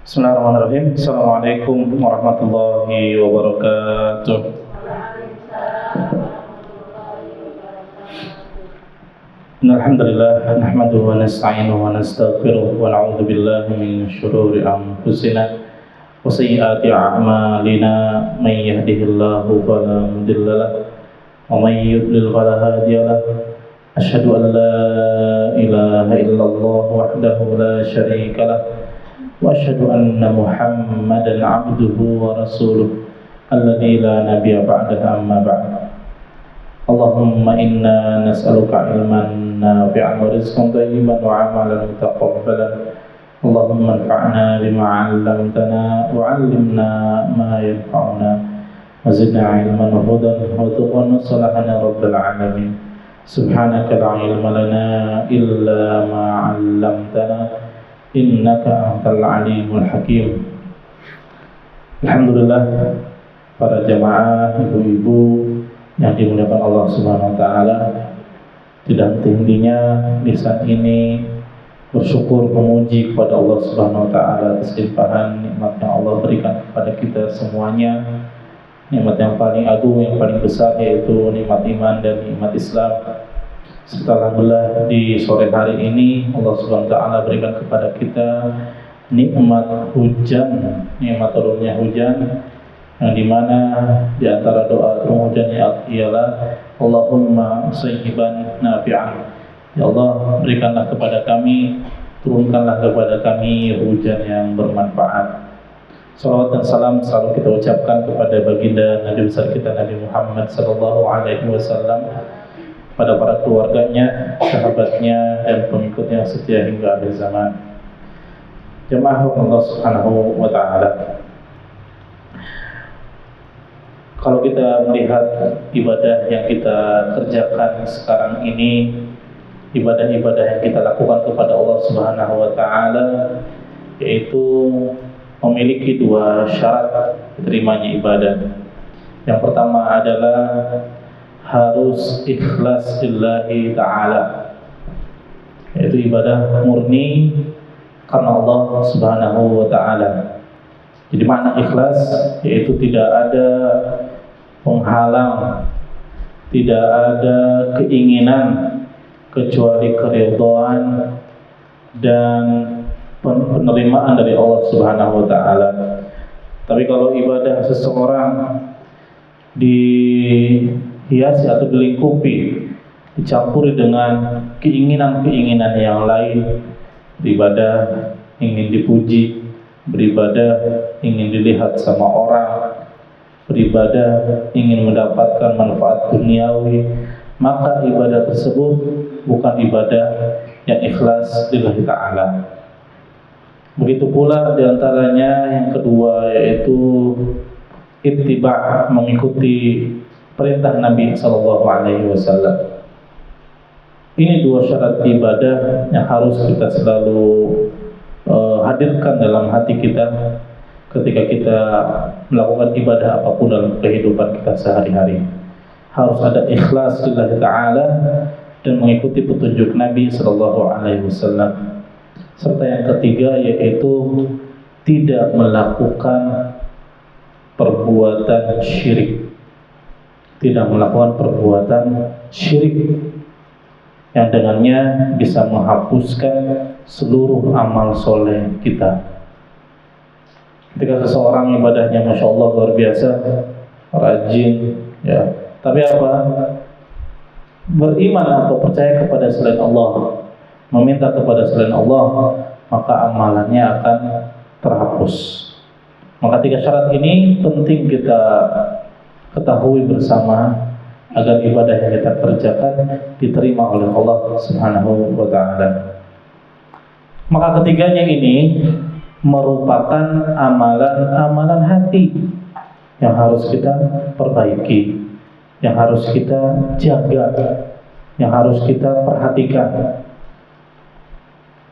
Bismillahirrahmanirrahim. Assalamualaikum warahmatullahi wabarakatuh. Alhamdulillah, nahmaduhu wa nasta'inuhu wa nastaghfiruh wa na'udzu billahi min syururi anfusina wa sayyiati a'malina. May yahdihillahu fala mudilla lahu wa may yudlil fala hadiya lahu. Asyhadu an la ilaha illallah wahdahu la syarika lahu wa asyhadu anna Muhammadan 'abduhu wa rasuluh alladzi la nabiyya ba'dahu amma ba'd. Allahumma inna nas'aluka ilman nafi'an wa rizqan thayyiban wa 'amalan mutaqabbalan. Allahumma anfa'na bima 'allamtana wa 'allimna ma yanfa'una wa zidna 'ilman wa hudan wa tuqan wa salahana rabbal 'alamin. Subhanaka la 'ilma lana illa ma 'allamtana innaka antal alimul hakim. Alhamdulillah, para jamaah, ibu-ibu yang dimuliakan Allah Subhanahu wa taala, tidak henti-hentinya lisan ini bersyukur memuji kepada Allah Subhanahu wa taala atas limpahan nikmat yang Allah berikan kepada kita semuanya. Nikmat yang paling agung, yang paling besar, yaitu nikmat iman dan nikmat Islam. Serta alhamdulillah di sore hari ini Allah Subhanahu wa taala berikan kepada kita nikmat hujan, nikmat turunnya hujan, yang dimana di antara doa turun hujannya ialah Allahumma sayyiban nafi'an. Ya Allah, berikanlah kepada kami, turunkanlah kepada kami hujan yang bermanfaat. Salawat dan salam selalu kita ucapkan kepada baginda Nabi besar kita Nabi Muhammad sallallahu alaihi wasallam, pada para keluarganya, sahabatnya, dan pengikutnya setia hingga akhir zaman. Jemaah Allah Subhanahu wa taala, kalau kita melihat ibadah yang kita kerjakan sekarang ini, ibadah-ibadah yang kita lakukan kepada Allah Subhanahu wa taala, yaitu memiliki dua syarat diterimanya ibadah. Yang pertama adalah harus ikhlas lillahi ta'ala, yaitu ibadah murni karena Allah Subhanahu wa ta'ala. Jadi makna ikhlas yaitu tidak ada penghalang, tidak ada keinginan kecuali keridhaan dan penerimaan dari Allah Subhanahu wa ta'ala. Tapi kalau ibadah seseorang dihiasi atau dilingkupi, dicampuri dengan keinginan-keinginan yang lain, beribadah ingin dipuji, beribadah ingin dilihat sama orang, beribadah ingin mendapatkan manfaat duniawi, maka ibadah tersebut bukan ibadah yang ikhlas lillahi ta'ala. Begitu pula diantaranya yang kedua, yaitu ittiba', mengikuti perintah Nabi sallallahu alaihi wasallam. Ini dua syarat ibadah yang harus kita selalu hadirkan dalam hati kita ketika kita melakukan ibadah apapun dalam kehidupan kita sehari-hari. Harus ada ikhlas lillahi ta'ala dan mengikuti petunjuk Nabi sallallahu alaihi wasallam. Serta yang ketiga yaitu tidak melakukan perbuatan syirik. Tidak melakukan perbuatan syirik yang dengannya bisa menghapuskan seluruh amal soleh kita. Ketika seseorang ibadahnya Masya Allah luar biasa, rajin, ya, tapi apa? Beriman atau percaya kepada selain Allah, meminta kepada selain Allah, maka amalannya akan terhapus. Maka tiga syarat ini penting kita ketahui bersama agar ibadah yang kita kerjakan diterima oleh Allah Subhanahu wa taala. Maka ketiganya ini merupakan amalan-amalan hati yang harus kita perbaiki, yang harus kita jaga, yang harus kita perhatikan.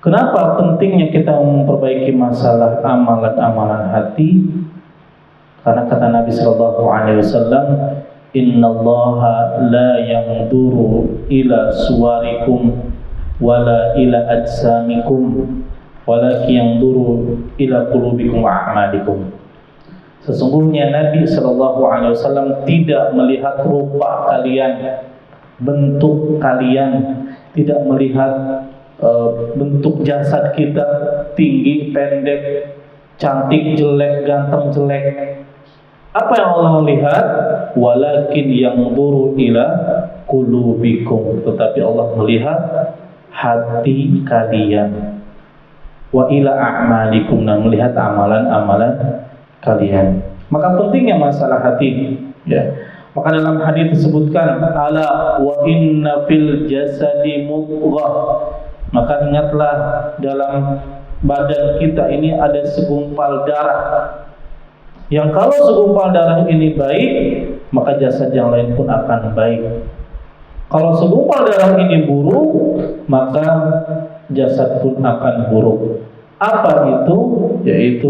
Kenapa pentingnya kita memperbaiki masalah amalan-amalan hati? Karena kata Nabi sallallahu alaihi wasallam, "Innallaha la yanzuru ila suwarikum wala ila ajsamikum, walakin yanzuru ila qulubikum wa a'malikum. Sesungguhnya Nabi Shallallahu Alaihi Wasallam tidak melihat rupa kalian, bentuk kalian, tidak melihat bentuk jasad kita, tinggi, pendek, cantik, jelek, ganteng, jelek. Apa yang Allah lihat? Walakin yanzuru ila qulubikum. Tetapi Allah melihat hati kalian. Wa ila a'malikum, dan melihat amalan-amalan kalian. Maka pentingnya masalah hati, ya. Maka dalam hadis disebutkan, ala wa inna fil jasadi mudghah. Maka ingatlah, dalam badan kita ini ada segumpal darah, yang kalau segumpal darah ini baik, maka jasad yang lain pun akan baik. Kalau segumpal darah ini buruk, maka jasad pun akan buruk. Apa itu? Yaitu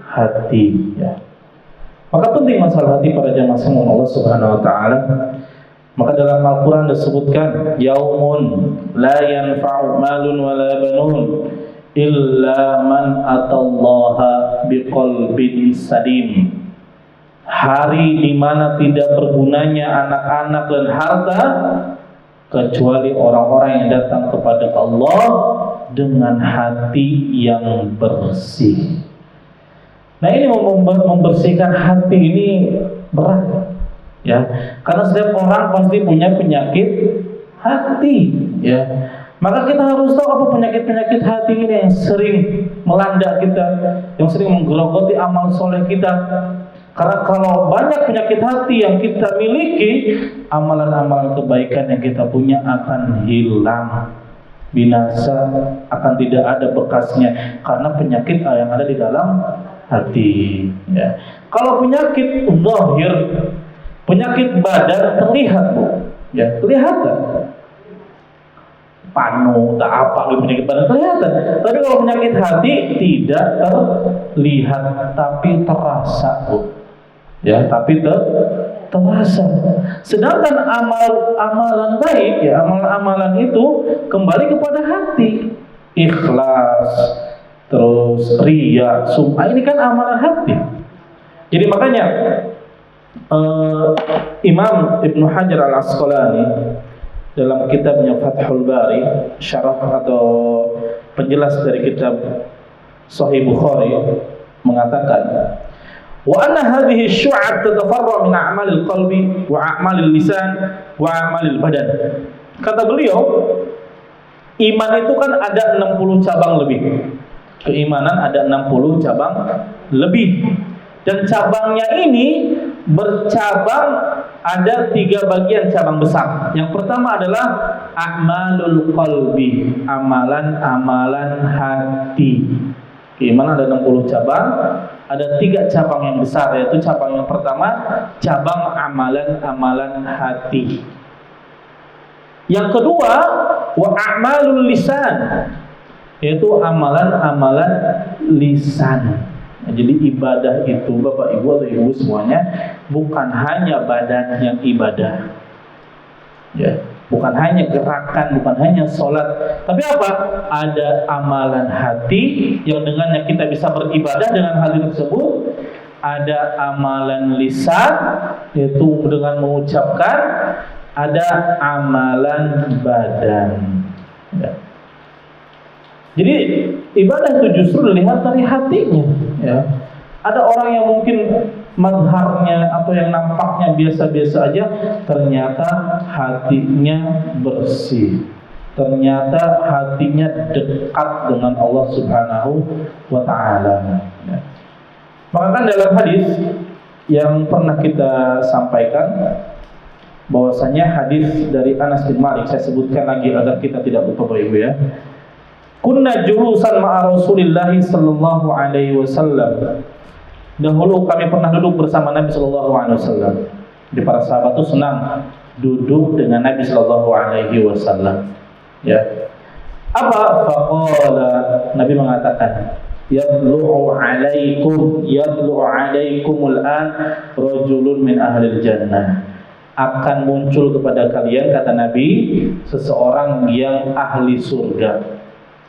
hati, ya. Maka penting masalah hati para jamaah sekalian Allah Subhanahu wa taala. Maka dalam Al-Qur'an disebutkan, yaumun la yanfa'u malun wala banun illa man atallaha biqalbin salim. Hari di mana tidak bergunanya anak-anak dan harta kecuali orang-orang yang datang kepada Allah dengan hati yang bersih. Nah, ini membersihkan hati ini berat, ya, karena setiap orang pasti punya penyakit hati, ya. Maka kita harus tahu apa penyakit-penyakit hati ini yang sering melanda kita, yang sering menggerogoti amal soleh kita. Karena kalau banyak penyakit hati yang kita miliki, amalan-amalan kebaikan yang kita punya akan hilang, binasa, akan tidak ada bekasnya, karena penyakit yang ada di dalam hati, ya. Kalau penyakit zahir, penyakit badan terlihat, Bu, ya, kelihatan. Panu, tak apa, penyakit badan kelihatan. Tapi kalau penyakit hati tidak terlihat, tapi terasa, Bu, ya, tapi terasa. Sedangkan amalan baik, ya, amalan itu kembali kepada hati, ikhlas, terus riya, sum'ah, ini kan amalan hati. Jadi makanya Imam Ibnu Hajar Al-Asqalani dalam kitabnya Fathul Bari, syarah atau penjelas dari kitab Sahih Bukhari, mengatakan, wa anna hadhihi syu'ab tatafarra min a'malil qalbi wa a'malil lisan wa a'malil badan. Kata beliau, iman itu kan ada 60 cabang lebih. Keimanan ada 60 cabang lebih. Dan cabangnya ini bercabang, ada 3 bagian cabang besar. Yang pertama adalah a'malul qalbi, amalan-amalan hati. Keimanan ada 60 cabang, ada 3 cabang yang besar, yaitu cabang yang pertama, cabang amalan-amalan hati. Yang kedua, wa a'malul lisan, yaitu amalan-amalan lisan. Nah, jadi ibadah itu, Bapak Ibu atau Ibu semuanya, bukan hanya badan yang ibadah, ya, bukan hanya gerakan, bukan hanya sholat, tapi apa? Ada amalan hati yang dengannya kita bisa beribadah dengan hal tersebut. Ada amalan lisan, yaitu dengan mengucapkan. Ada amalan badan, ya. Jadi ibadah itu justru dilihat dari hatinya, ya. Ada orang yang mungkin mazharnya atau yang nampaknya biasa-biasa aja, ternyata hatinya bersih, ternyata hatinya dekat dengan Allah Subhanahu wa ta'ala, ya. Maka kan dalam hadis yang pernah kita sampaikan, bahwasanya hadis dari Anas bin Malik, saya sebutkan lagi agar kita tidak lupa, Bapak Ibu, ya. Kunna julusan ma'a Rasulillah sallallahu alaihi wasallam. Dahulu kami pernah duduk bersama Nabi sallallahu alaihi wasallam. Jadi para sahabat itu senang duduk dengan Nabi sallallahu alaihi wasallam, ya. Apa? Faqala, Nabi mengatakan, yadlu'u alaikumul an rajulun min ahlil jannah. Akan muncul kepada kalian, kata Nabi, seseorang yang ahli surga.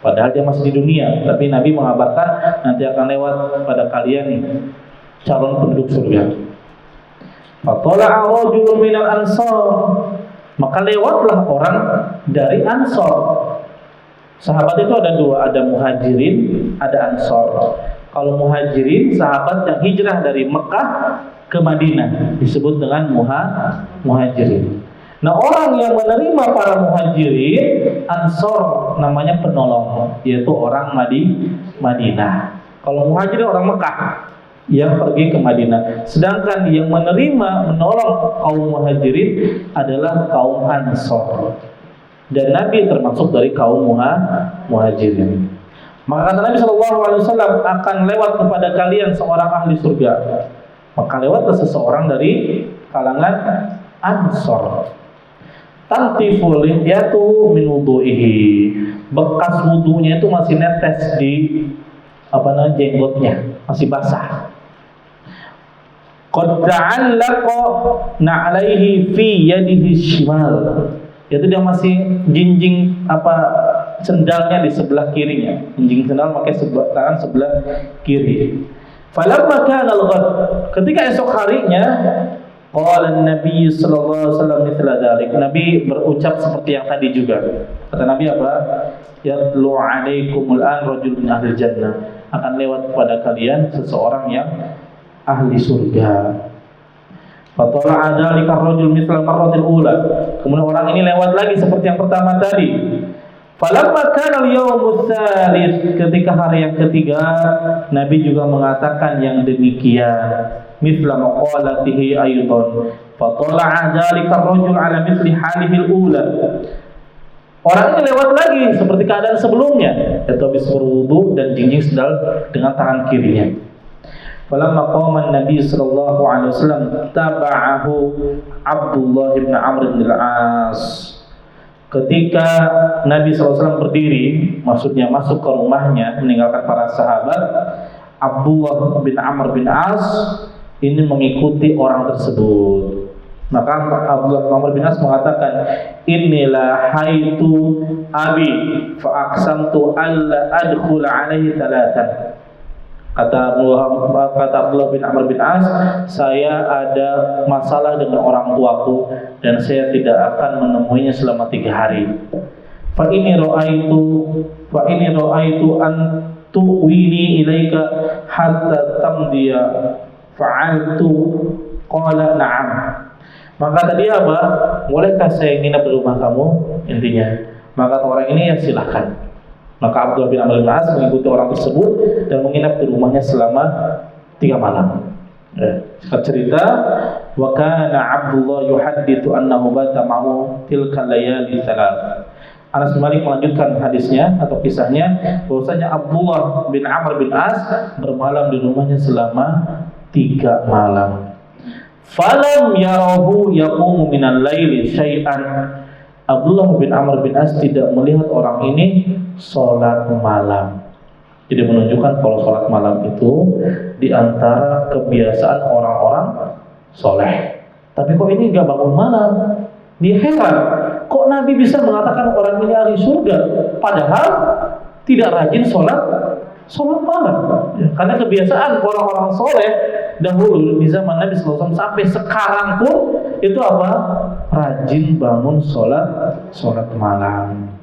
Padahal dia masih di dunia, tapi Nabi mengabarkan nanti akan lewat pada kalian nih calon penduduk surga. Fatola'a rajulun minal ansar, maka lewatlah orang dari Ansor. Sahabat itu ada dua, ada muhajirin, ada ansor. Kalau muhajirin, sahabat yang hijrah dari Mekah ke Madinah, disebut dengan muhajirin. Nah, orang yang menerima para muhajirin, ansor, namanya penolong, yaitu orang Madinah. Kalau muhajirin orang Mekah yang pergi ke Madinah, sedangkan yang menolong kaum muhajirin adalah kaum ansor. Dan Nabi termasuk dari kaum muhajirin. Maka kata Nabi SAW, akan lewat kepada kalian seorang ahli surga. Maka lewatlah seseorang dari kalangan ansor. Tantiful lihyatu min wudu'ihi, bekas wudunya itu masih netes di jenggotnya, masih basah. Qad ta'allaqa na'alaihi fi yadihi shimal, yaitu dia masih jinjing sendalnya di sebelah kirinya, jinjing sendal pakai tangan sebelah kiri. Falamma kana al-ghad, ketika esok harinya, qala an-nabi sallallahu alaihi wasallam mithla dzalik, Nabi berucap seperti yang tadi juga. Kata Nabi apa? Yatlu 'alaikumul an rajul min ahli jannah, akan lewat pada kalian seseorang yang ahli surga. Fatola'a dzalika ar-rajul mithla marratil ula, kemudian orang ini lewat lagi seperti yang pertama tadi. Falamma kana al-yawmut tsalits, ketika hari yang ketiga, Nabi juga mengatakan yang demikian. Mithla maqalatihi aydan. Fatola'a dzalika ar-rajul 'ala mithli halihi al-ula, orang ini lewat lagi seperti keadaan sebelumnya, yaitu habis berwudu dan jinjing sendal dengan tangan kirinya. Falamma qama an-nabi sallallahu alaihi wasallam taba'ahu Abdullah bin Amr bin al-As. Ketika Nabi SAW berdiri, maksudnya masuk ke rumahnya meninggalkan para sahabat, Abdullah bin Amr bin As ini mengikuti orang tersebut. Maka Abdullah bin Amr bin As mengatakan, inilah haitu abi fa aqsamtu alla adkhula alaihi thalathan. Kata Abdullah bin Amr bin As, saya ada masalah dengan orang tuaku dan saya tidak akan menemuinya selama 3 hari. Fa ini ra'aitu an tuwini ilaika hatta tamdiya fa'altu qala na'am. Maka tadi apa? Bolehkah saya nginap di rumah kamu? Intinya. Maka orang ini ya silahkan. Maka Abdullah bin Amr bin As mengikuti orang tersebut dan menginap di rumahnya selama 3 malam. Cerita, wa kana Abdullah yuhadditsu annahu bata ma'hu tilka layali thalath. Anas bin Malik melanjutkan hadisnya atau kisahnya, bahwasanya Abdullah bin Amr bin As bermalam di rumahnya selama 3 malam. Falam yarahu yaqumu minal laili syai'an. Abdullah bin Amr bin As tidak melihat orang ini sholat malam. Jadi menunjukkan kalau sholat malam itu di antara kebiasaan orang-orang soleh. Tapi kok ini nggak bangun malam? Dia heran, kok Nabi bisa mengatakan orang ini ahli surga, padahal tidak rajin sholat malam. Karena kebiasaan orang-orang soleh dahulu di zaman Nabi SAW sampai sekarang pun itu apa? Rajin bangun sholat malam.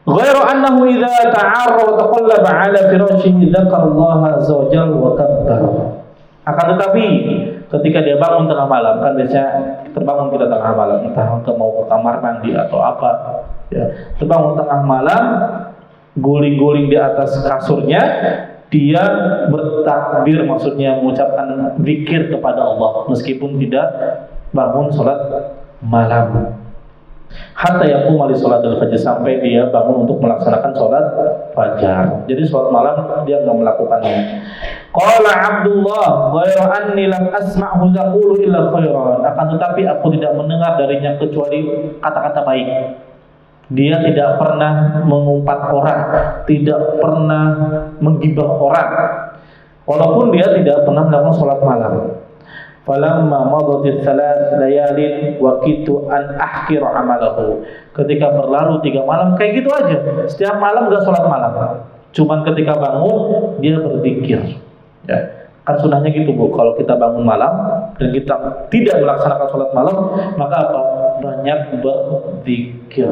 Ghairu annahu idza ta'arra wa taqallaba 'ala firashihi dzakara Allah azza wa jalla wa kabbara. Akan tetapi ketika dia bangun tengah malam, kan biasanya terbangun kita tengah malam, entah mau ke kamar mandi atau apa, ya. Terbangun tengah malam, guling-guling di atas kasurnya, dia bertakbir, maksudnya mengucapkan zikir kepada Allah meskipun tidak bangun sholat malam. Hatta yaquma li sholatil fajr, sampai dia bangun untuk melaksanakan sholat fajar. Jadi sholat malam dia enggak melakukannya. Qala Abdullah ghairu anni lam asma'hu yaqulu illa khairan. Akan tetapi aku tidak mendengar darinya kecuali kata-kata baik. Dia tidak pernah mengumpat orang, tidak pernah menggibah orang, walaupun dia tidak pernah melakukan sholat malam. falamma madatit thalath layalin waqitu an ahqir amalahu. Ketika berlalu 3 malam kayak gitu aja. Setiap malam enggak sholat malam. Cuman ketika bangun dia berzikir. Ya. Kan sunahnya gitu Bu, kalau kita bangun malam dan kita tidak melaksanakan sholat malam, maka apa? Banyak berzikir.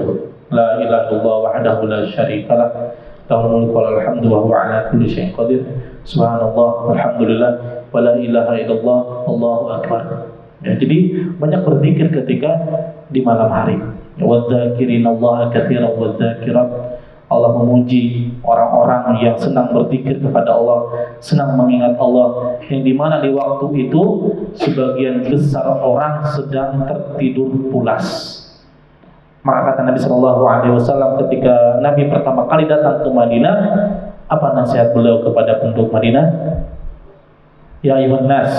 La ilaha illallah wahdahu la syarikalah, lahul mulku wa lahul hamdu wa huwa ala kulli syai'in qadir. Subhanallah walhamdulillah wa la ilaha illallah Allahu akbar. Ya, jadi banyak berzikir ketika di malam hari. Wa dzakirinallaha katsiran wa dzakirat. Allah memuji orang-orang yang senang berzikir kepada Allah, senang mengingat Allah, yang dimana di waktu itu sebagian besar orang sedang tertidur pulas. Maka kata Nabi Shallallahu Alaihi Wasallam ketika Nabi pertama kali datang ke Madinah, apa nasihat beliau kepada penduduk Madinah? Ya ayuhan nas,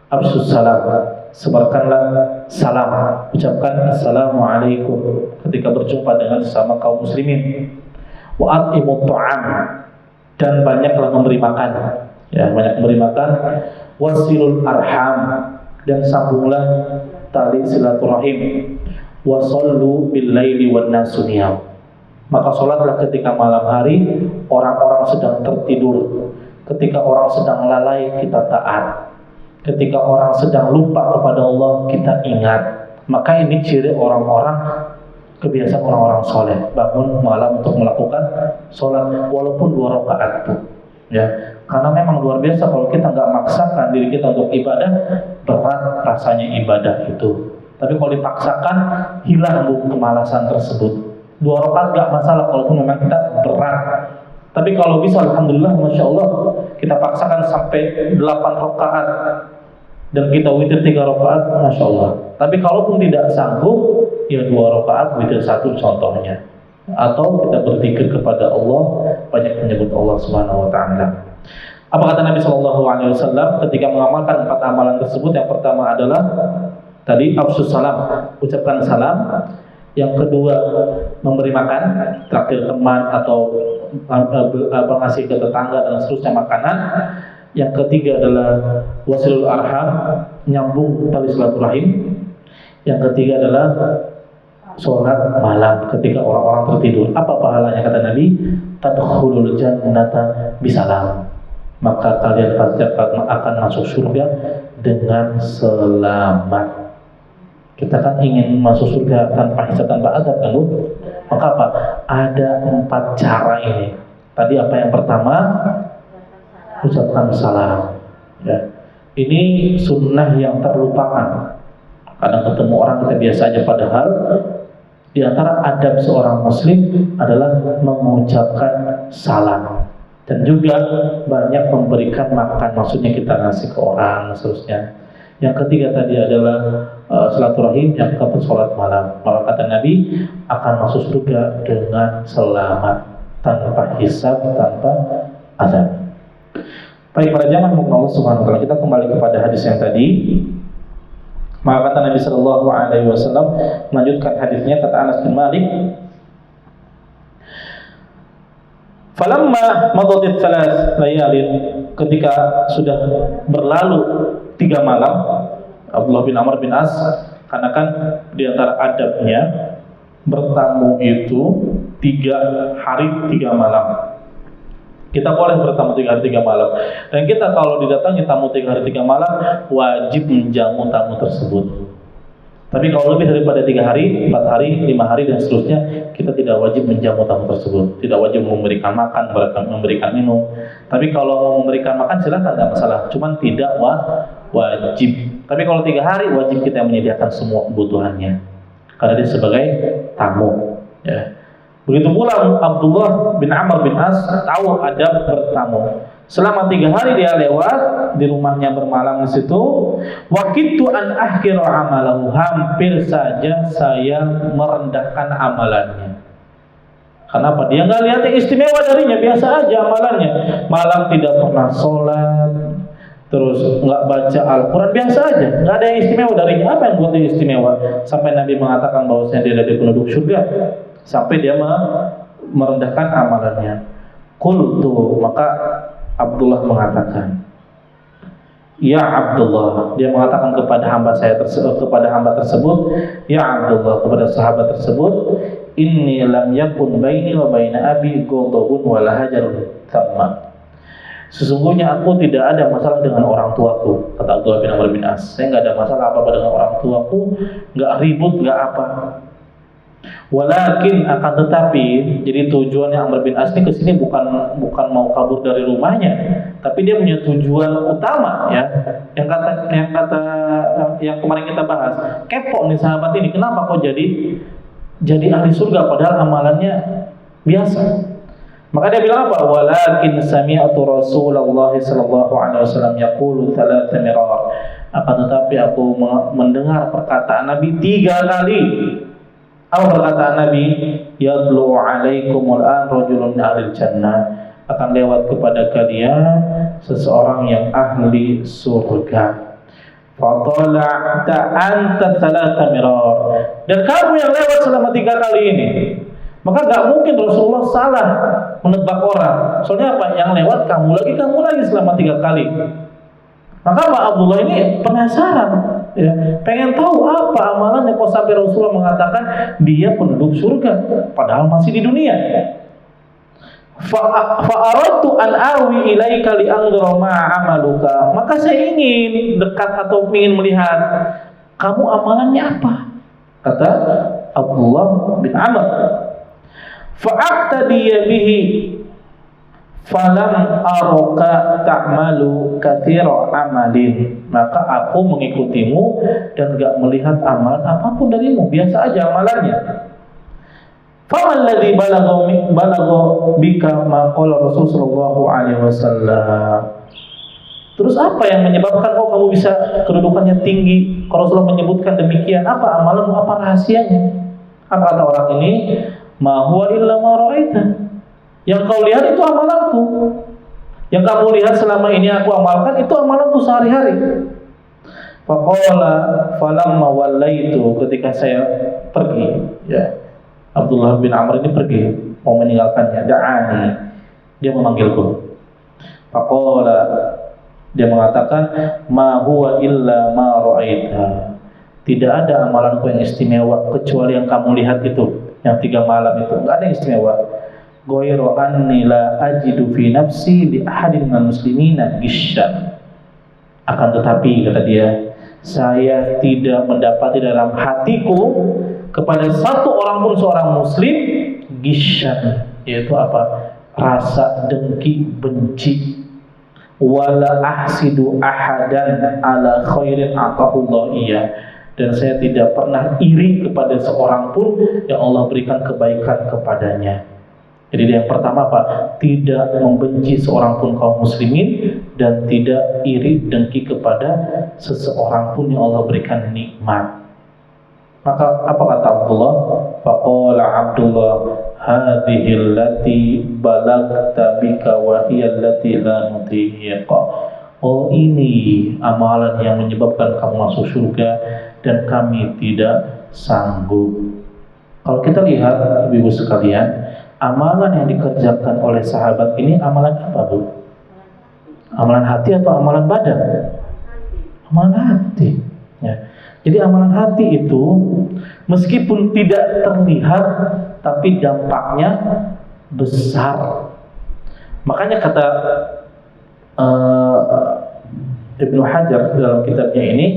absus salam, sebarkanlah salam, ucapkan assalamualaikum ketika berjumpa dengan sesama kaum muslimin. Wa at'imut ta'am, dan banyaklah memberi makan, ya, banyak memberi makan. Wasilul arham, dan sambunglah tali silaturahim. Wasallu bil laili wan nasu niyam, maka sholatlah ketika malam hari orang-orang sedang tertidur. Ketika orang sedang lalai kita taat. Ketika orang sedang lupa kepada Allah kita ingat. Maka ini ciri orang-orang, kebiasaan orang-orang soleh, bangun malam untuk melakukan sholat walaupun 2 rakaat tuh, ya, karena memang luar biasa kalau kita nggak maksakan diri kita untuk ibadah, berat rasanya ibadah itu. Tapi kalau dipaksakan hilang bu kemalasan tersebut. 2 rakaat nggak masalah kalaupun memang kita berat. Tapi kalau bisa alhamdulillah masya Allah kita paksakan sampai 8 rakaat dan kita witir 3 rakaat, masya Allah. Tapi kalaupun tidak sanggup, ya 2 rakaat witir 1 contohnya. Atau kita berzikir kepada Allah, banyak menyebut Allah Subhanahu Wa Taala. Apa kata Nabi Shallallahu Alaihi Wasallam ketika mengamalkan 4 amalan tersebut? Yang pertama adalah tadi afsus salam, ucapkan salam. Yang kedua memberi makan, traktir teman atau ngasih ke tetangga dan seterusnya makanan. Yang ketiga adalah wasilul arham, nyambung tali silaturahim. Yang ketiga adalah sholat malam ketika orang-orang tertidur. Apa pahalanya kata Nabi? Tadkhulul jannata bisalam, maka kalian pasti akan masuk surga dengan selamat. Kita kan ingin masuk surga tanpa hisab tanpa azab kan Bu? Maka apa? Ada 4 cara ini. Tadi apa yang pertama? Ucapkan salam, ya. Ini sunnah yang terlupakan. Kadang ketemu orang kita biasa aja, padahal di antara adab seorang muslim adalah mengucapkan salam. Dan juga banyak memberikan makan, maksudnya kita ngasih ke orang, seterusnya. Yang ketiga tadi adalah silaturahim, yang keempat sholat malam. Maka kata Nabi akan masuk surga dengan selamat, tanpa hisab, tanpa azab. Baik para jamaah Allah Subhanahu wa taala, kita kembali kepada hadis yang tadi. Maka kata Nabi sallallahu alaihi wasallam melanjutkan hadisnya, kata Anas bin Malik, "Falamma madatit thalath layalin," ketika sudah berlalu 3 malam, Abdullah bin Amr bin As, karena kan di antara adabnya bertamu itu 3 hari 3 malam. Kita boleh bertamu 3 hari 3 malam. Dan kita kalau didatangi tamu 3 hari 3 malam, wajib menjamu tamu tersebut. Tapi kalau lebih daripada 3 hari, 4 hari, 5 hari dan seterusnya, kita tidak wajib menjamu tamu tersebut. Tidak wajib memberikan makan, memberikan minum. Tapi kalau mau memberikan makan silakan, tidak masalah. Cuman tidak wajib. Tapi kalau 3 hari, wajib kita menyediakan semua kebutuhannya. Karena dia sebagai tamu, ya. Begitu pula Abdullah bin Amr bin As tahu adab bertamu. Selama 3 hari dia lewat di rumahnya bermalam di situ. Waqitu an ahqiru amalahu, hampir saja saya merendahkan amalannya. Kenapa? Dia nggak lihat yang istimewa darinya, biasa aja amalannya. Malam tidak pernah sholat, terus nggak baca Al-Quran, biasa aja, nggak ada yang istimewa darinya. Apa yang buat dia istimewa? Sampai Nabi mengatakan bahwasanya dia dari penduduk surga. Sampai dia merendahkan amalannya. Qultu, maka Abdullah mengatakan, Ya Abdullah, dia mengatakan kepada hamba tersebut, ya Abdullah, kepada sahabat tersebut, inni lam yakun baini wa baina abi ghadabun wala hajarun thamma. Sesungguhnya aku tidak ada masalah dengan orang tuaku, kata Abdullah bin Amr bin As. Saya nggak ada masalah apa-apa dengan orang tuaku, nggak ribut, nggak apa. Walakin akan tetapi, jadi tujuannya Amr bin As ini kesini bukan mau kabur dari rumahnya, tapi dia punya tujuan utama, ya. Yang kemarin kita bahas, kepo nih sahabat ini, kenapa kok jadi ahli surga padahal amalannya biasa. Maka dia bilang apa? Walakin sami'tu Rasulullah sallallahu alaihi wasallam yaqulu thalatha mirar. Akan tetapi aku mendengar perkataan Nabi 3 kali. Apa perkataan Nabi? Yadlu alaikumul an rajulun ahlil jannah. Akan lewat kepada kalian seseorang yang ahli surga. Fatala'ta anta thalatha mirar. Dan kamu yang lewat selama 3 kali ini. Maka gak mungkin Rasulullah salah menebak orang. Soalnya apa? Yang lewat kamu lagi selama 3 kali. Maka Pak Abdullah ini penasaran, ya, pengen tahu apa amalannya kok sampai Rasulullah mengatakan dia penduduk surga, padahal masih di dunia. Fa'aradtu an awi ilaika li anzura ma amaluka. Maka saya ingin dekat atau ingin melihat kamu amalannya apa, kata Abdullah bin Amr. Fa'aqtadiya bihi falam araka ta'malu katsira amalin. Maka aku mengikutimu dan gak melihat amalan apapun darimu, biasa aja amalannya. Faman ladzi balagha bika ma qala Rasulullah alaihi wasallam. Terus apa yang menyebabkan kamu bisa kedudukannya tinggi? Kalau Rasulullah menyebutkan demikian, apa amalanmu, apa rahasianya? Apa kata orang ini? Ma huwa illa ma ra'aita. Yang kau lihat itu amalanku. Yang kamu lihat selama ini aku amalkan itu amalanku sehari-hari. Faqala falamma wallaitu, ketika saya pergi, ya, Abdullah bin Amr ini pergi mau meninggalkannya, da'ani, dia memanggilku. Faqala, dia mengatakan, ma huwa illa ma ra'aita. Tidak ada amalanku yang istimewa kecuali yang kamu lihat itu, yang 3 malam itu, enggak ada yang istimewa. Ghairu anni la ajidu fi nafsi li ahadin minal muslimina gishan. Akan tetapi, kata dia, saya tidak mendapati dalam hatiku kepada satu orang pun seorang muslim gishan, yaitu apa? Rasa dengki, benci. Wala ahsidu ahadan ala khairin atahullah iya. Dan saya tidak pernah iri kepada seorang pun yang Allah berikan kebaikan kepadanya. Jadi yang pertama Pak, tidak membenci seorang pun kaum muslimin dan tidak iri dengki kepada seseorang pun yang Allah berikan nikmat. Maka apa kata Abdullah? Faqala Abdullah, hadhihi allati balagta bika wa hiya allati la nutiqa. Oh, ini amalan yang menyebabkan kamu masuk surga dan kami tidak sanggup. Kalau kita lihat ibu-ibu sekalian, amalan yang dikerjakan oleh sahabat ini amalan apa, Bu? Amalan hati atau amalan badan? Amalan hati, ya. Jadi amalan hati itu meskipun tidak terlihat tapi dampaknya besar. Makanya kata Ibnu Hajar dalam kitabnya ini,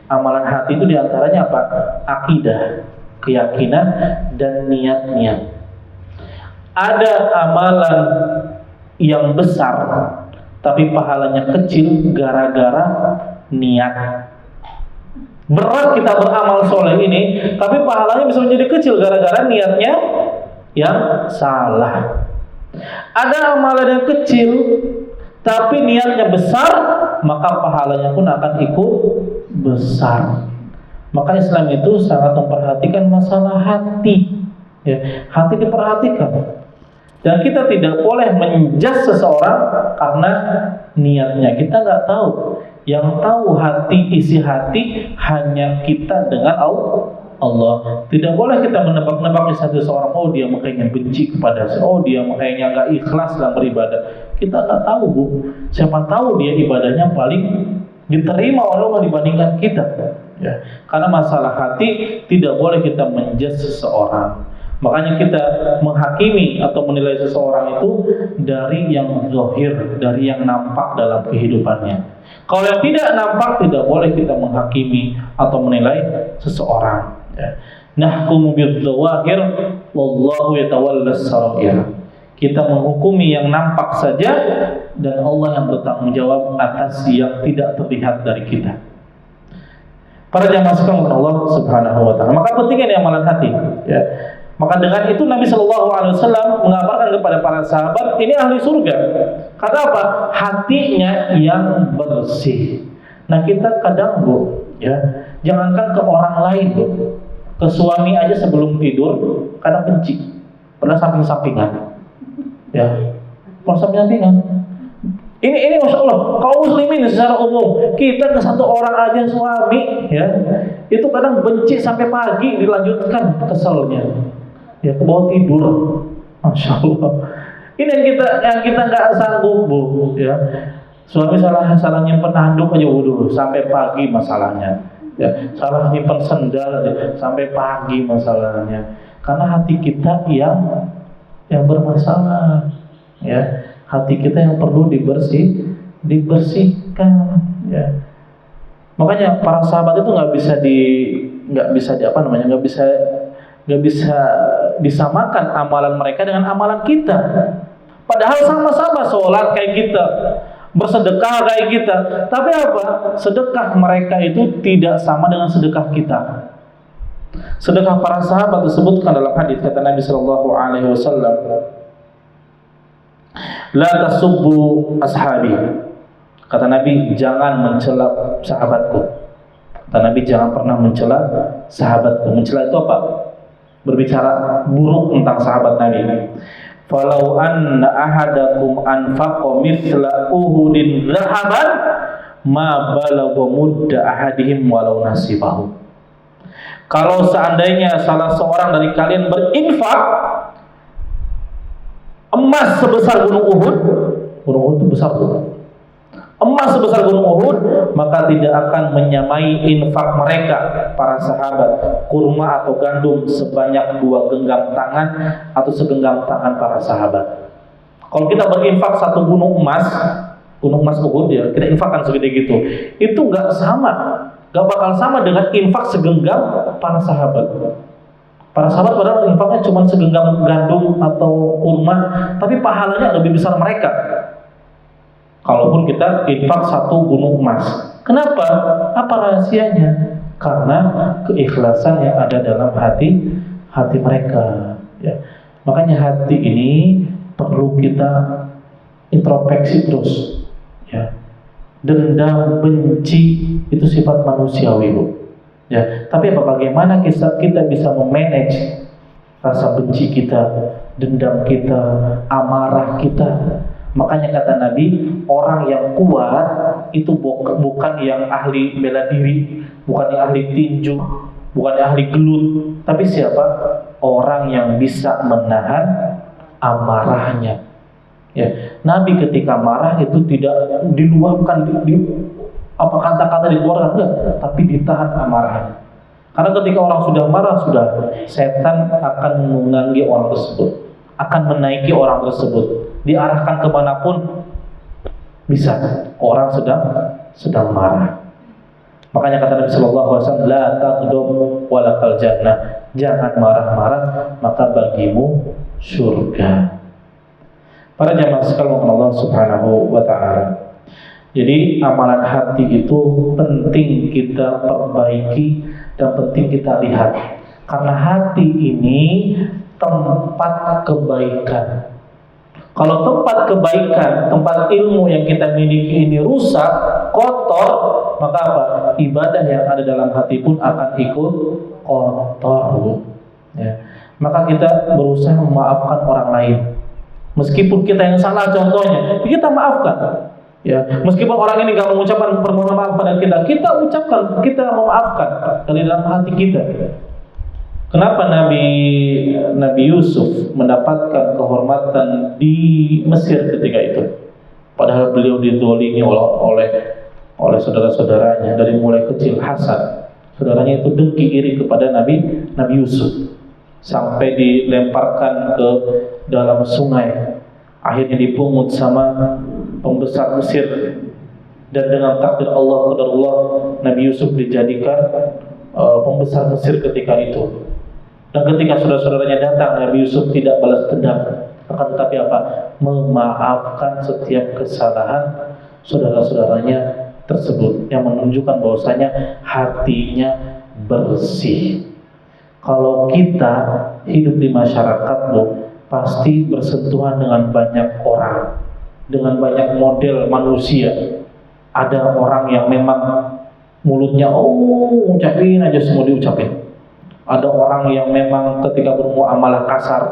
amalan hati itu diantaranya apa? Akidah, keyakinan dan niat-niat. Ada amalan yang besar tapi pahalanya kecil gara-gara niat. Berat kita beramal soleh ini, tapi pahalanya bisa menjadi kecil gara-gara niatnya yang salah. Ada amalan yang kecil tapi niatnya besar, maka pahalanya pun akan ikut besar. Maka Islam itu sangat memperhatikan masalah hati, ya, hati diperhatikan. Dan kita tidak boleh menjudge seseorang karena niatnya. Kita nggak tahu. Yang tahu hati, isi hati hanya kita dengan Allah. Tidak boleh kita menebak-nebak isi hati seseorang. Oh, dia makanya benci kepada saya. Oh, dia makanya nggak ikhlas dalam beribadah. Kita nggak tahu, Bu. Siapa tahu dia ibadahnya paling diterima oleh Allah dibandingkan kita. Ya. Karena masalah hati tidak boleh kita menjudge seseorang. Makanya kita menghakimi atau menilai seseorang itu dari yang zahir, dari yang nampak dalam kehidupannya. Kalau yang tidak nampak, tidak boleh kita menghakimi atau menilai seseorang. Ya. Nahkumu bil-zawahir wallahu yatawallas sarair. Kita menghukumi yang nampak saja dan Allah yang bertanggung jawab atas yang tidak terlihat dari kita. Para jamaah sekalian Allah Subhanahu wa taala. Maka pentingnya ini amalan hati, ya. Maka dengan itu Nabi Shallallahu alaihi wasallam mengabarkan kepada para sahabat, ini ahli surga. Karena apa? Hatinya yang bersih. Nah, kita kadang, Bu, ya, jangankan ke orang lain, Bu. Ke suami aja sebelum tidur kadang benci. Padahal samping-sampingan. Ya. Kalau samping-sampingan. Ini Masya Allah, kaum muslimin secara umum, kita ke satu orang aja suami, ya, itu kadang benci sampai pagi, dilanjutkan keselnya, ya, ke bawah tidur, Masya Allah. Ini yang kita nggak sanggup, Bu, ya. Suami salah nyimpen handuk aja dulu, sampai pagi masalahnya, ya. Salah nyimpen sendal, ya, sampai pagi masalahnya, karena hati kita yang bermasalah, ya. Hati kita yang perlu dibersihkan, ya. Makanya para sahabat itu nggak bisa disamakan amalan mereka dengan amalan kita. Padahal sama-sama sholat kayak kita, bersedekah kayak kita. Tapi apa? Sedekah mereka itu tidak sama dengan sedekah kita. Sedekah para sahabat disebutkan dalam hadis kata Nabi Shallallahu Alaihi Wasallam, la tasubbu ashabi. Kata Nabi, jangan mencela sahabatku. Kata Nabi, jangan pernah mencela sahabatku. Mencela itu apa? Berbicara buruk tentang sahabat Nabi. Falau anna ahadakum anfaqa mithla uhudin dhahaban ma balagha mudda ahadihim walau nasibahu. Kalau seandainya salah seorang dari kalian berinfak emas sebesar gunung Uhud itu besar tuh. Emas sebesar gunung Uhud, maka tidak akan menyamai infak mereka para sahabat kurma atau gandum sebanyak 2 genggam tangan atau segenggam tangan para sahabat. Kalau kita berinfak 1 gunung emas Uhud, ya, kita infakkan segede gitu, itu nggak bakal sama dengan infak segenggam para sahabat. Para sahabat padahal infaknya cuma segenggam gandum atau kurma, tapi pahalanya lebih besar mereka. Kalaupun kita infak 1 gunung emas. Kenapa? Apa rahasianya? Karena keikhlasan yang ada dalam hati mereka. Ya. Makanya hati ini perlu kita introspeksi terus. Ya. Dendam, benci itu sifat manusiawi, Bu. Ya, tapi bagaimana kita bisa memanage rasa benci kita, dendam kita, amarah kita? Makanya kata Nabi, orang yang kuat itu bukan yang ahli bela diri, bukan yang ahli tinju, bukan yang ahli gelut, tapi siapa? Orang yang bisa menahan amarahnya. Ya, Nabi ketika marah itu tidak diluapkan, apa kata-kata dikeluarkan, enggak, tapi ditahan amarahnya. Karena ketika orang sudah marah, setan akan menunggangi orang tersebut, akan menaiki orang tersebut, diarahkan kemanapun bisa. Orang sedang marah. Makanya kata Nabi Sallallahu Alaihi Wasallam, la taghdab walakal jannah, jangan marah-marah, maka bagimu surga. Para jamaah sekalian Allah Subhanahu wa taala. Jadi amalan hati itu penting kita perbaiki dan penting kita lihat. Karena hati ini tempat kebaikan. Kalau tempat kebaikan, tempat ilmu yang kita miliki ini rusak, kotor, maka apa? Ibadah yang ada dalam hati pun akan ikut kotor. Ya. Maka kita berusaha memaafkan orang lain. Meskipun kita yang salah contohnya, kita maafkan. Ya, meskipun orang ini nggak mengucapkan permohonan maaf pada kita ucapkan, kita memaafkan dari dalam hati kita. Kenapa Nabi Yusuf mendapatkan kehormatan di Mesir ketika itu? Padahal beliau dizalimi oleh oleh saudara-saudaranya dari mulai kecil, hasad. Saudaranya itu dengki iri kepada Nabi Yusuf, sampai dilemparkan ke dalam sungai, akhirnya dipungut sama pembesar Mesir, dan dengan takdir Allah qadarullah Nabi Yusuf dijadikan pembesar Mesir ketika itu. Dan ketika saudara-saudaranya datang, Nabi Yusuf tidak balas dendam, akan tetapi apa? Memaafkan setiap kesalahan saudara-saudaranya tersebut, yang menunjukkan bahwasanya hatinya bersih. Kalau kita hidup di masyarakat, pasti bersentuhan dengan banyak orang, dengan banyak model manusia. Ada orang yang memang mulutnya ucapin aja semua diucapin. Ada orang yang memang ketika bermuamalah kasar.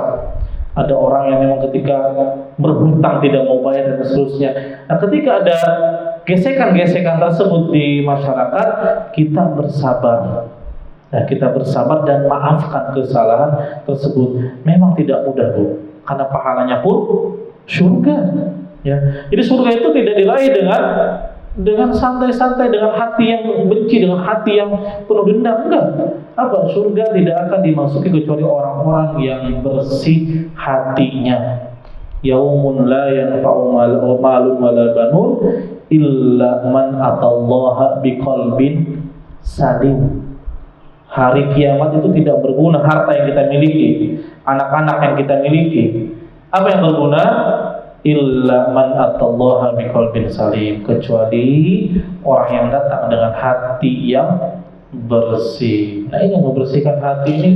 Ada orang yang memang ketika berhutang tidak mau bayar dan seterusnya. Nah, ketika ada gesekan-gesekan tersebut di masyarakat, kita bersabar. Nah, kita bersabar dan maafkan kesalahan tersebut. Memang tidak mudah, karena pahalanya pun surga. Ya. Jadi surga itu tidak diraih dengan santai-santai, dengan hati yang benci, dengan hati yang penuh dendam. Enggak. Apa? Surga tidak akan dimasuki kecuali orang-orang yang bersih hatinya. Yaumun la yanfa'u malun wala banun illa man atallaha biqalbin salim. Hari kiamat itu tidak berguna harta yang kita miliki, anak-anak yang kita miliki. Apa yang berguna? Illa man atallaha biqalbin salim, kecuali orang yang datang dengan hati yang bersih. Nah, ini yang membersihkan hati ini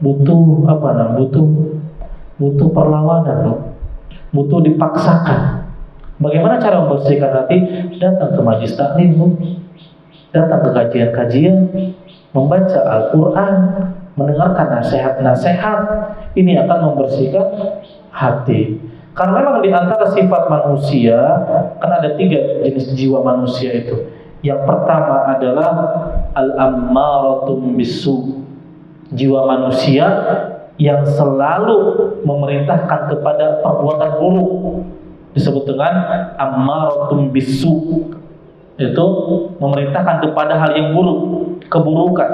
butuh butuh perlawanan, butuh dipaksakan. Bagaimana cara membersihkan hati? Datang ke majelis taklim, datang ke kajian-kajian, membaca Al-Quran, mendengarkan nasihat-nasihat. Ini akan membersihkan hati. Karena memang di antara sifat manusia, kan ada 3 jenis jiwa manusia itu. Yang pertama adalah al-ammaratum bisu, jiwa manusia yang selalu memerintahkan kepada perbuatan buruk, disebut dengan ammaratum bisu. Itu memerintahkan kepada hal yang buruk, keburukan.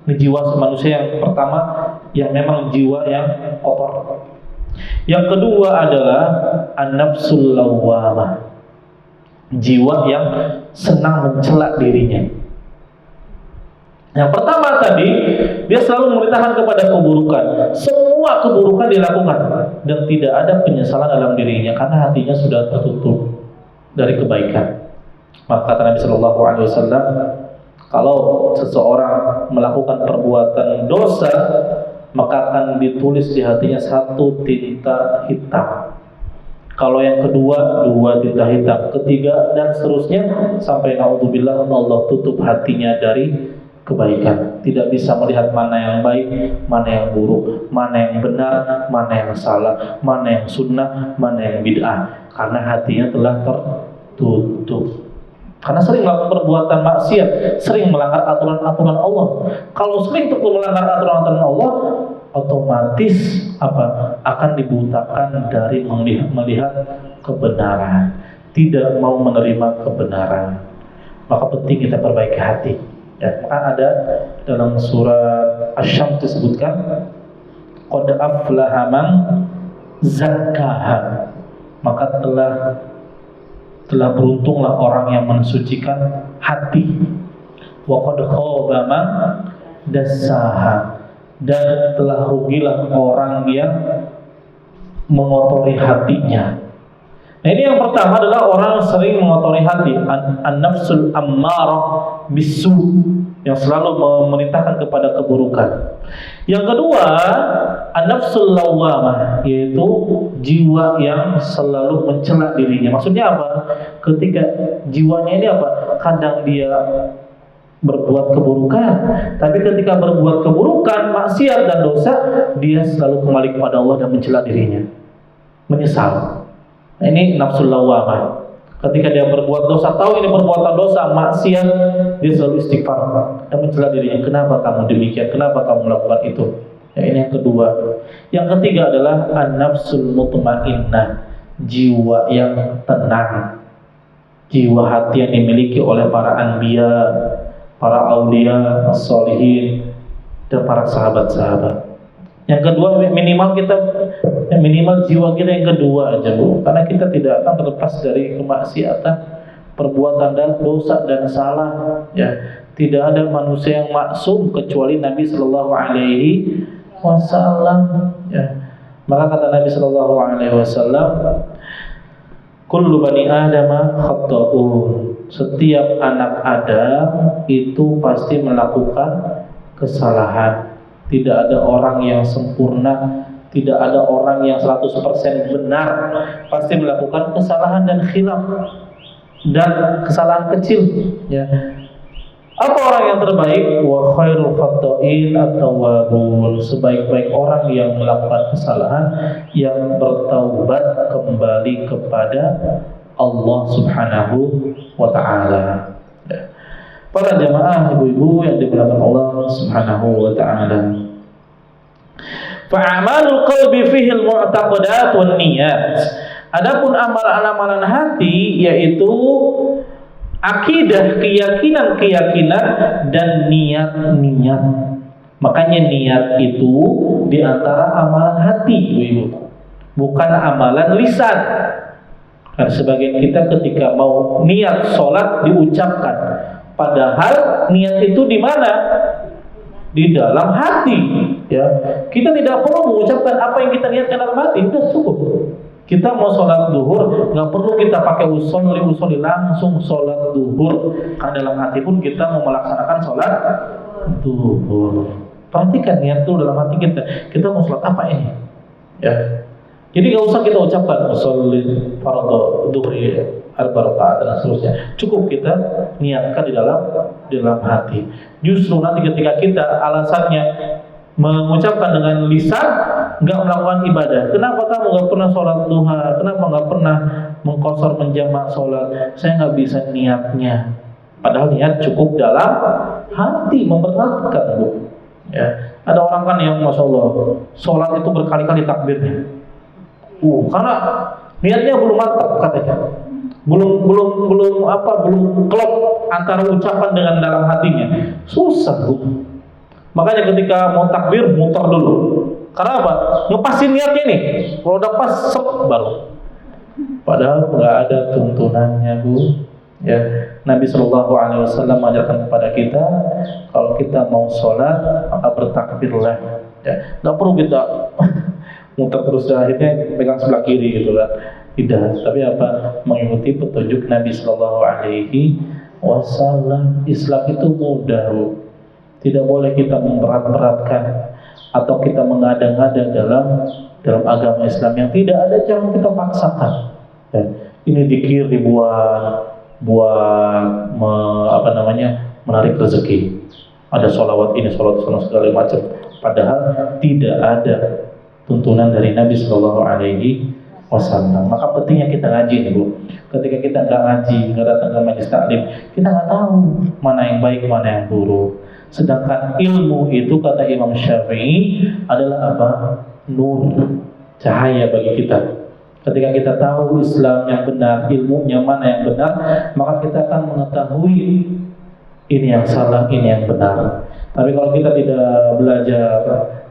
Ini jiwa manusia yang pertama, yang memang jiwa yang kotor. Yang kedua adalah an-nafsul lawwamah, jiwa yang senang mencela dirinya. Yang pertama tadi, dia selalu memerintahkan kepada keburukan. Semua keburukan dilakukan dan tidak ada penyesalan dalam dirinya karena hatinya sudah tertutup dari kebaikan. Maka kata Nabi Shallallahu Alaihi Wasallam, kalau seseorang melakukan perbuatan dosa, maka akan ditulis di hatinya 1 tinta hitam. Kalau yang kedua 2 tinta hitam, ketiga dan seterusnya sampai naudzubillah Allah tutup hatinya dari kebaikan. Tidak bisa melihat mana yang baik, mana yang buruk, mana yang benar, mana yang salah, mana yang sunnah, mana yang bid'ah, karena hatinya telah tertutup. Karena sering melakukan perbuatan maksiat, sering melanggar aturan-aturan Allah. Kalau sering melanggar aturan-aturan Allah, otomatis akan dibutakan dari melihat kebenaran, tidak mau menerima kebenaran. Maka penting kita perbaiki hati. Ya, maka ada dalam surat Asy-Syams disebutkan, qad aflaha man zakkaha, maka telah beruntunglah orang yang mensucikan hati. Wa qad khaba man dassaha, dan telah rugilah orang yang mengotori hatinya. Nah, ini yang pertama adalah orang yang sering mengotori hati, an-nafsul ammarah bisu, yang selalu memerintahkan kepada keburukan. Yang kedua, an-nafsul lawwamah, yaitu jiwa yang selalu mencela dirinya. Maksudnya apa? Ketika jiwanya ini kadang dia berbuat keburukan, tapi ketika berbuat keburukan, maksiat dan dosa, dia selalu kembali kepada Allah dan mencela dirinya, menyesal. Nah, ini nafsul lawwamah. Ketika dia berbuat dosa, tahu ini perbuatan dosa, maksiat, dia selalu istighfar dan mencela dirinya. Kenapa kamu demikian? Kenapa kamu melakukan itu? Ya, ini yang kedua. Yang ketiga adalah an-nafsul mutmainnah, jiwa yang tenang. jiwa hati yang dimiliki oleh para anbiya, para aulia, as-solihin, dan para sahabat-sahabat. Yang kedua, minimal jiwa kita yang kedua aja, Bu. Karena kita tidak akan terlepas dari kemaksiatan, perbuatan dan dosa dan salah, ya. Tidak ada manusia yang maksum kecuali Nabi Sallallahu Alaihi Wasallam, ya. Maka kata Nabi Sallallahu Alaihi Wasallam, kullu bani Adama khata'un. Setiap anak Adam itu pasti melakukan kesalahan. Tidak ada orang yang sempurna, tidak ada orang yang 100% benar. Pasti melakukan kesalahan dan khilaf dan kesalahan kecil, ya. Apa orang yang terbaik? Wa khairul khata'in at-tawwabun. Sebaik-baik orang yang melakukan kesalahan yang bertaubat kembali kepada Allah Subhanahu wa taala. Para jamaah ibu-ibu yang dimuliakan Allah Subhanahu wa taala. Fa'amalul qalbi fihi al-mu'taqadat wan niyat. Adapun amalan-amalan hati yaitu akidah, keyakinan dan niat. Makanya niat itu di antara amalan hati, ibu-ibu, bukan amalan lisan. Karena sebagian kita ketika mau niat sholat diucapkan, padahal niat itu di mana? Di dalam hati, ya. Kita tidak perlu mengucapkan apa yang kita niatkan dalam hati, sudah cukup. Kita mau sholat duhur, nggak perlu kita pakai usolli, langsung sholat duhur. Karena dalam hati pun kita mau melaksanakan sholat duhur. Perhatikan niat itu dalam hati kita mau sholat apa ini, ya. Jadi nggak usah kita ucapkan usolli fardhu duhri arba rakaat dan seterusnya. Cukup kita niatkan di dalam hati. Justru nanti ketika kita alasannya mengucapkan dengan lisan, nggak melakukan ibadah. Kenapa kamu nggak pernah sholat duha? Kenapa nggak pernah mengqashar menjamak sholat? Saya nggak bisa niatnya. Padahal niat cukup dalam hati, memberatkan, Bu. Ya, ada orang kan yang masya Allah sholat itu berkali-kali takbirnya. Karena niatnya belum mantap katanya. Belum klop antara ucapan dengan dalam hatinya. Susah, Bu. Makanya ketika mau takbir muter dulu. Karena apa? Ngepasin niatnya nih. Kalau udah pas baru. Padahal nggak ada tuntunannya, Bu. Ya, Nabi Shallallahu Alaihi Wasallam mengajarkan kepada kita kalau kita mau sholat maka bertakbirlah. Ya, nggak perlu kita muter terus dan akhirnya pegang sebelah kiri gitu kan. Tidak. Tapi apa? Mengikuti petunjuk Nabi Shallallahu Alaihi Wasallam. Islam itu mudah, Bu. Tidak boleh kita memberat-beratkan atau kita mengada-ngada dalam agama Islam yang tidak ada, jangan kita paksakan. Ya, ini zikir dibuat menarik rezeki. Ada sholawat ini, sholawat segala macam. Padahal tidak ada tuntunan dari Nabi Sallallahu Alaihi Wasallam. Maka pentingnya kita ngaji nih, Bu. Ketika kita nggak ngaji, nggak datang ke majelis taklim, kita nggak tahu mana yang baik, mana yang buruk. Sedangkan ilmu itu kata Imam Syafi'i adalah apa? Nur, cahaya bagi kita. Ketika kita tahu Islam yang benar, ilmunya mana yang benar, maka kita akan mengetahui ini yang salah, ini yang benar. Tapi kalau kita tidak belajar,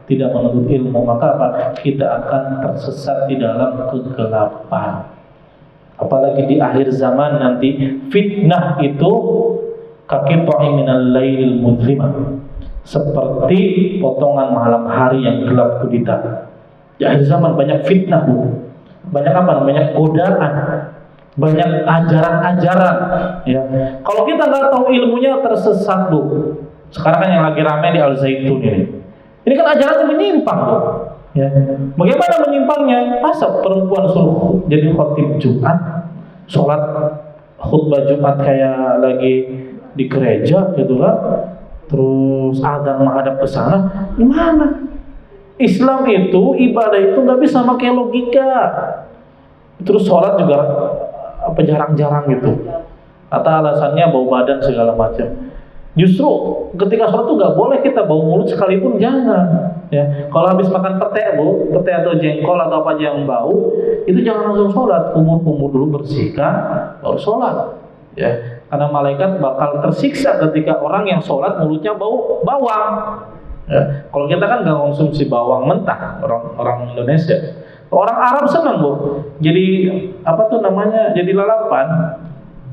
tidak menuntut ilmu, maka apa? Kita akan tersesat di dalam kegelapan. Apalagi di akhir zaman nanti, fitnah itu kaqita'in minal lailil mudlimah, seperti potongan malam hari yang gelap gulita. Di akhir zaman banyak fitnah, Bu. Banyak apa? Banyak godaan, banyak ajaran-ajaran. Ya. Kalau kita nggak tahu ilmunya, tersesat, Bu. Sekarang kan yang lagi ramai di Al-Zaitun ini. Ini kan ajarannya menyimpang, Bu. Ya. Bagaimana menyimpangnya? Masa perempuan suruh jadi khotib Jumat, sholat khutbah Jumat kayak lagi di gereja gitu kan? Terus adzan menghadap ke sana, gimana? Islam itu, ibadah itu nggak bisa pakai logika. Terus sholat juga apa jarang-jarang gitu. Kata alasannya bau badan segala macam. Justru ketika sholat tuh nggak boleh kita bau mulut sekalipun, jangan. Ya, kalau habis makan pete, Bu, pete atau jengkol atau apa aja yang bau, itu jangan langsung sholat. Umur dulu bersihkan, baru sholat. Ya, karena malaikat bakal tersiksa ketika orang yang sholat mulutnya bau bawang. Ya, kalau kita kan nggak konsumsi bawang mentah, orang Indonesia. Orang Arab senang bu, jadi apa tuh namanya, jadi lalapan.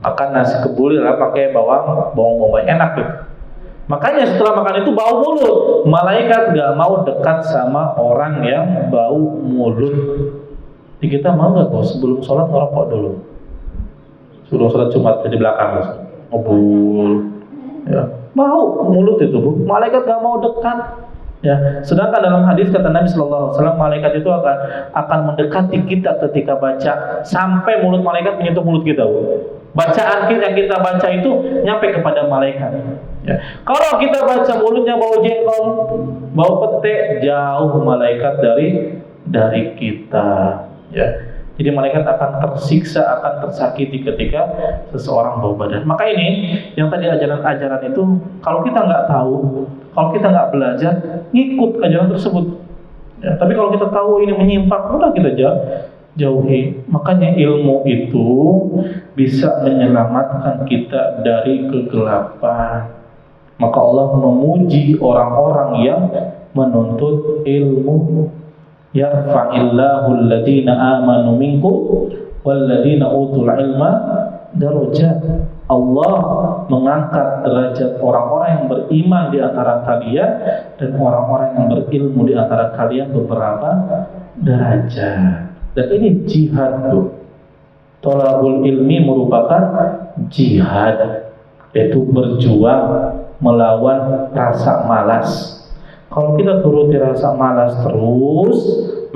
Makan nasi kebuli lah pakai bawang bombay enak gitu. Makanya setelah makan itu bau mulut. Malaikat nggak mau dekat sama orang yang bau mulut. Jadi kita mau nggak bu sebelum sholat ngerokok dulu? Sebelum sholat Jumat di belakang ngebul. Ya, bau mulut itu bu. Malaikat nggak mau dekat. Ya, sedangkan dalam hadis kata Nabi Sallallahu Alaihi Wasallam, malaikat itu akan mendekati kita ketika baca sampai mulut malaikat menyentuh mulut kita. Bacaan yang kita baca itu nyampe kepada malaikat. Ya. Kalau kita baca mulutnya bau jengkol, bau pete, jauh malaikat dari kita. Ya. Jadi malaikat akan tersiksa, akan tersakiti ketika seseorang bau badan. Maka ini yang tadi ajaran-ajaran itu, kalau kita nggak tahu, kalau kita nggak belajar, ngikut ajaran tersebut. Ya, tapi kalau kita tahu ini menyimpang, udah kita jauhi. Makanya ilmu itu bisa menyelamatkan kita dari kegelapan. Maka Allah memuji orang-orang yang menuntut ilmu. Yarfa'illahu alladhina amanu minkum walladhina utul ilma darajat. Allah mengangkat derajat orang-orang yang beriman di antara kalian dan orang-orang yang berilmu di antara kalian beberapa derajat. Dan ini jihad tuh. Thalabul ilmi merupakan jihad, yaitu berjuang melawan rasa malas. Kalau kita turuti rasa malas terus,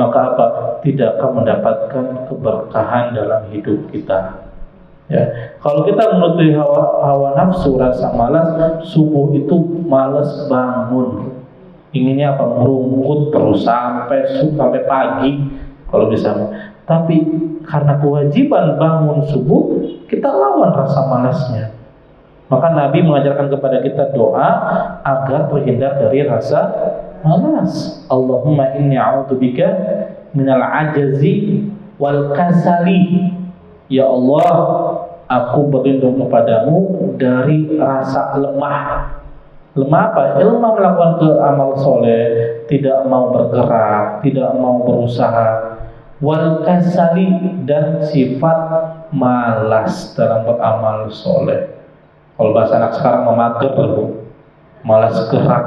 maka apa? Tidak akan mendapatkan keberkahan dalam hidup kita. Ya, kalau kita menuruti hawa nafsu, rasa malas, subuh itu malas bangun. Inginnya apa? Merungkut terus sampai pagi kalau bisa. Tapi karena kewajiban bangun subuh, kita lawan rasa malasnya. Maka Nabi mengajarkan kepada kita doa agar terhindar dari rasa malas. Allahumma inni a'udzubika minal ajazi wal kasali. Ya Allah, aku berlindung kepadamu dari rasa lemah. Lemah apa? Lemah melakukan amal soleh, tidak mau bergerak, tidak mau berusaha. Wal kasali, dan sifat malas dalam beramal soleh. Kalau bahasa anak sekarang memager, malas gerak,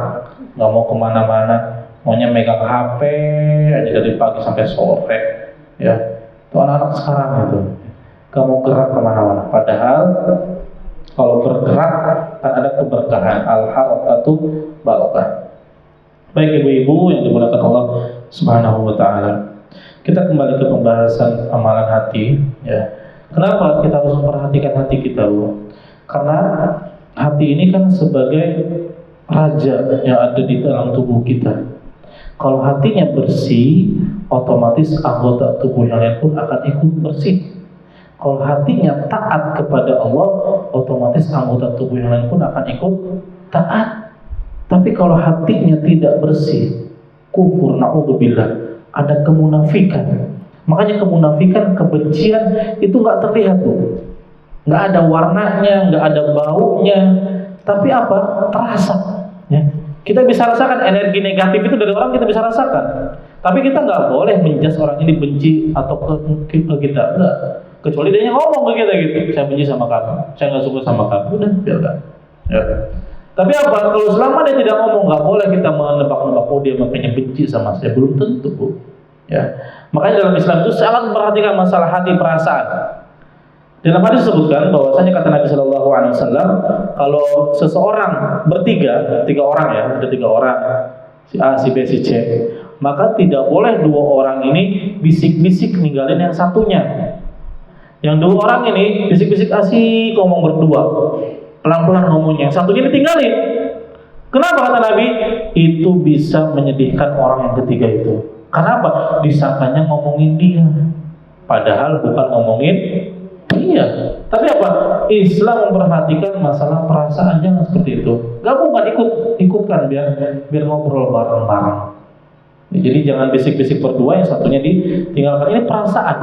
nggak mau kemana-mana, maunya megang HP aja dari pagi sampai sore. Ya, itu anak-anak sekarang itu, nggak mau gerak kemana-mana. Padahal kalau bergerak kan ada keberkahan, al-harakatu barakah. Baik ibu-ibu yang dimuliakan Allah Subhanahu wa Ta'ala, kita kembali ke pembahasan amalan hati. Ya, kenapa kita harus memperhatikan hati kita, Bu? Karena hati ini kan sebagai raja yang ada di dalam tubuh kita. Kalau hatinya bersih, otomatis anggota tubuh yang lain pun akan ikut bersih. Kalau hatinya taat kepada Allah, otomatis anggota tubuh yang lain pun akan ikut taat. Tapi kalau hatinya tidak bersih, kufur, na'udzubillah, ada kemunafikan. Makanya kemunafikan, kebencian itu nggak terlihat tuh. Nggak ada warnanya, nggak ada baunya, tapi apa? Terasa. Ya. Kita bisa rasakan energi negatif itu dari orang, kita bisa rasakan. Tapi kita nggak boleh menjudge orang ini benci atau ke kita, enggak. Kecuali dia yang ngomong ke kita gitu, saya benci sama kamu, saya nggak suka sama kamu, udah biarkan. Ya. Tapi apa? Kalau selama dia tidak ngomong, nggak boleh kita menebak-nebak, oh dia makanya benci sama saya, belum tentu, Bu. Ya. Makanya dalam Islam itu sangat memperhatikan masalah hati, perasaan. Dalam hadis disebutkan bahwasanya kata Nabi Shallallahu Alaihi Wasallam, kalau seseorang tiga orang ya, ada 3 orang, si A, si B, si C, maka tidak boleh 2 orang ini bisik-bisik ninggalin yang satunya. Yang 2 orang ini bisik-bisik asik ngomong berdua, pelan-pelan ngomongnya, yang satunya ditinggalin. Kenapa kata Nabi? Itu bisa menyedihkan orang yang ketiga itu. Kenapa? Disangkanya ngomongin dia, padahal bukan ngomongin. Iya, tapi apa? Islam memperhatikan masalah perasaan, jangan seperti itu. Gabungan ikutkan biar ngobrol bareng-bareng. Jadi jangan bisik-bisik berdua, yang satunya ditinggalkan. Ini perasaan.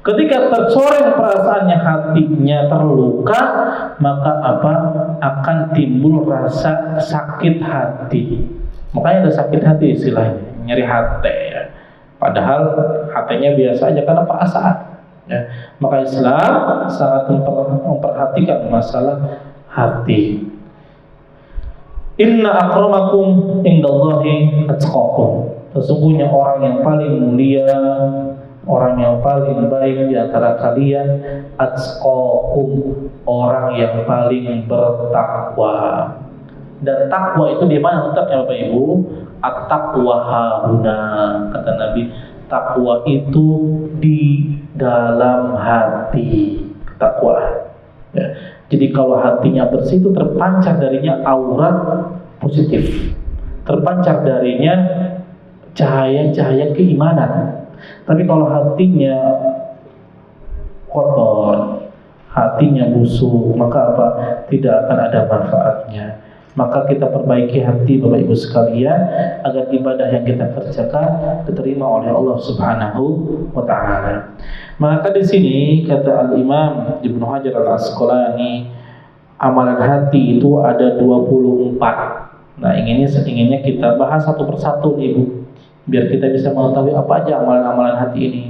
Ketika tercoreng perasaannya, hatinya terluka, maka apa? Akan timbul rasa sakit hati. Makanya ada sakit hati istilahnya, nyeri hati ya. Padahal hatinya biasa aja karena perasaan. Ya. Maka Islam sangat memperhatikan masalah hati. Inna akramakum indallahi atqakum. Sesungguhnya orang yang paling mulia, orang yang paling baik di antara kalian, atqakum, orang yang paling bertakwa. Dan takwa itu di mana letaknya Bapak Ibu? At-taqwa hahuna, kata Nabi. Takwa itu di dalam hati. Takwa. Ya. Jadi kalau hatinya bersih, itu terpancar darinya aura positif, terpancar darinya cahaya-cahaya keimanan. Tapi kalau hatinya kotor, hatinya busuk, maka apa? Tidak akan ada manfaatnya. Maka kita perbaiki hati Bapak Ibu sekalian, agar ibadah yang kita kerjakan diterima oleh Allah Subhanahu wa taala. Maka di sini kata Al-Imam Ibnu Hajar Al-Asqalani, amalan hati itu ada 24. Nah, inginnya kita bahas satu persatu nih, Ibu, biar kita bisa mengetahui apa aja amalan-amalan hati ini.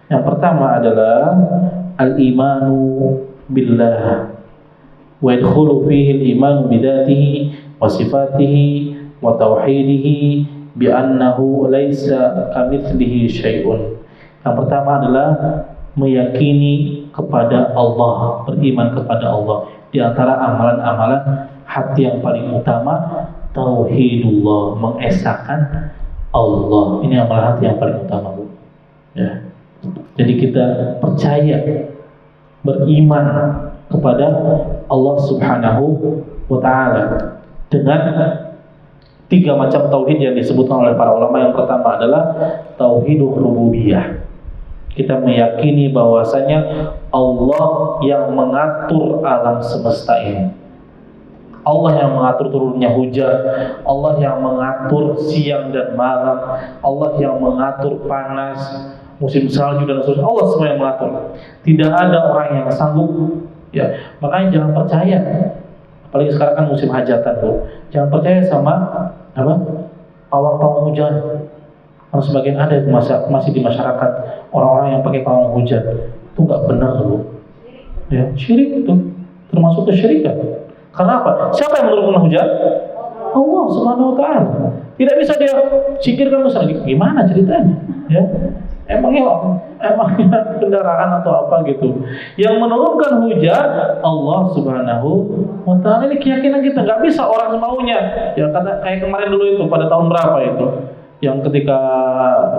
Yang pertama adalah al-imanu billah, wa yadkhulu fihi al-imanu bidatihi wa sifatihi wa tauhidihi bi annahu laisa kamitslihi syai'un. Yang pertama adalah meyakini kepada Allah, beriman kepada Allah. Di antara amalan-amalan hati yang paling utama, tauhidullah, mengesahkan Allah. Ini amalan hati yang paling utama, Bu. Ya. Jadi kita percaya, beriman kepada Allah Subhanahu wa taala dengan 3 macam tauhid yang disebutkan oleh para ulama. Yang pertama adalah tauhidur rububiyah. Kita meyakini bahwasanya Allah yang mengatur alam semesta ini. Allah yang mengatur turunnya hujan, Allah yang mengatur siang dan malam, Allah yang mengatur panas, musim salju dan seterusnya. Allah semua yang mengatur. Tidak ada orang yang sanggup. Ya, makanya jangan percaya. Apalagi sekarang kan musim hajatan, Bu. Jangan percaya sama apa? Pawang hujan. Karena sebagian ada itu masih di masyarakat orang-orang yang pakai pawang hujan. Itu nggak benar, Bu. Ya, syirik itu termasuk kesyirikan. Karena apa? Siapa yang menurunkan hujan? Allah Subhanahu wa taala. Tidak bisa dia singkirkan usaha. Gimana ceritanya? Ya. Emangnya kendaraan atau apa gitu. Yang menurunkan hujan Allah Subhanahu wa taala. Ini keyakinan kita, nggak bisa orang semaunya. Ya, kata kayak kemarin dulu itu pada tahun berapa itu? Yang ketika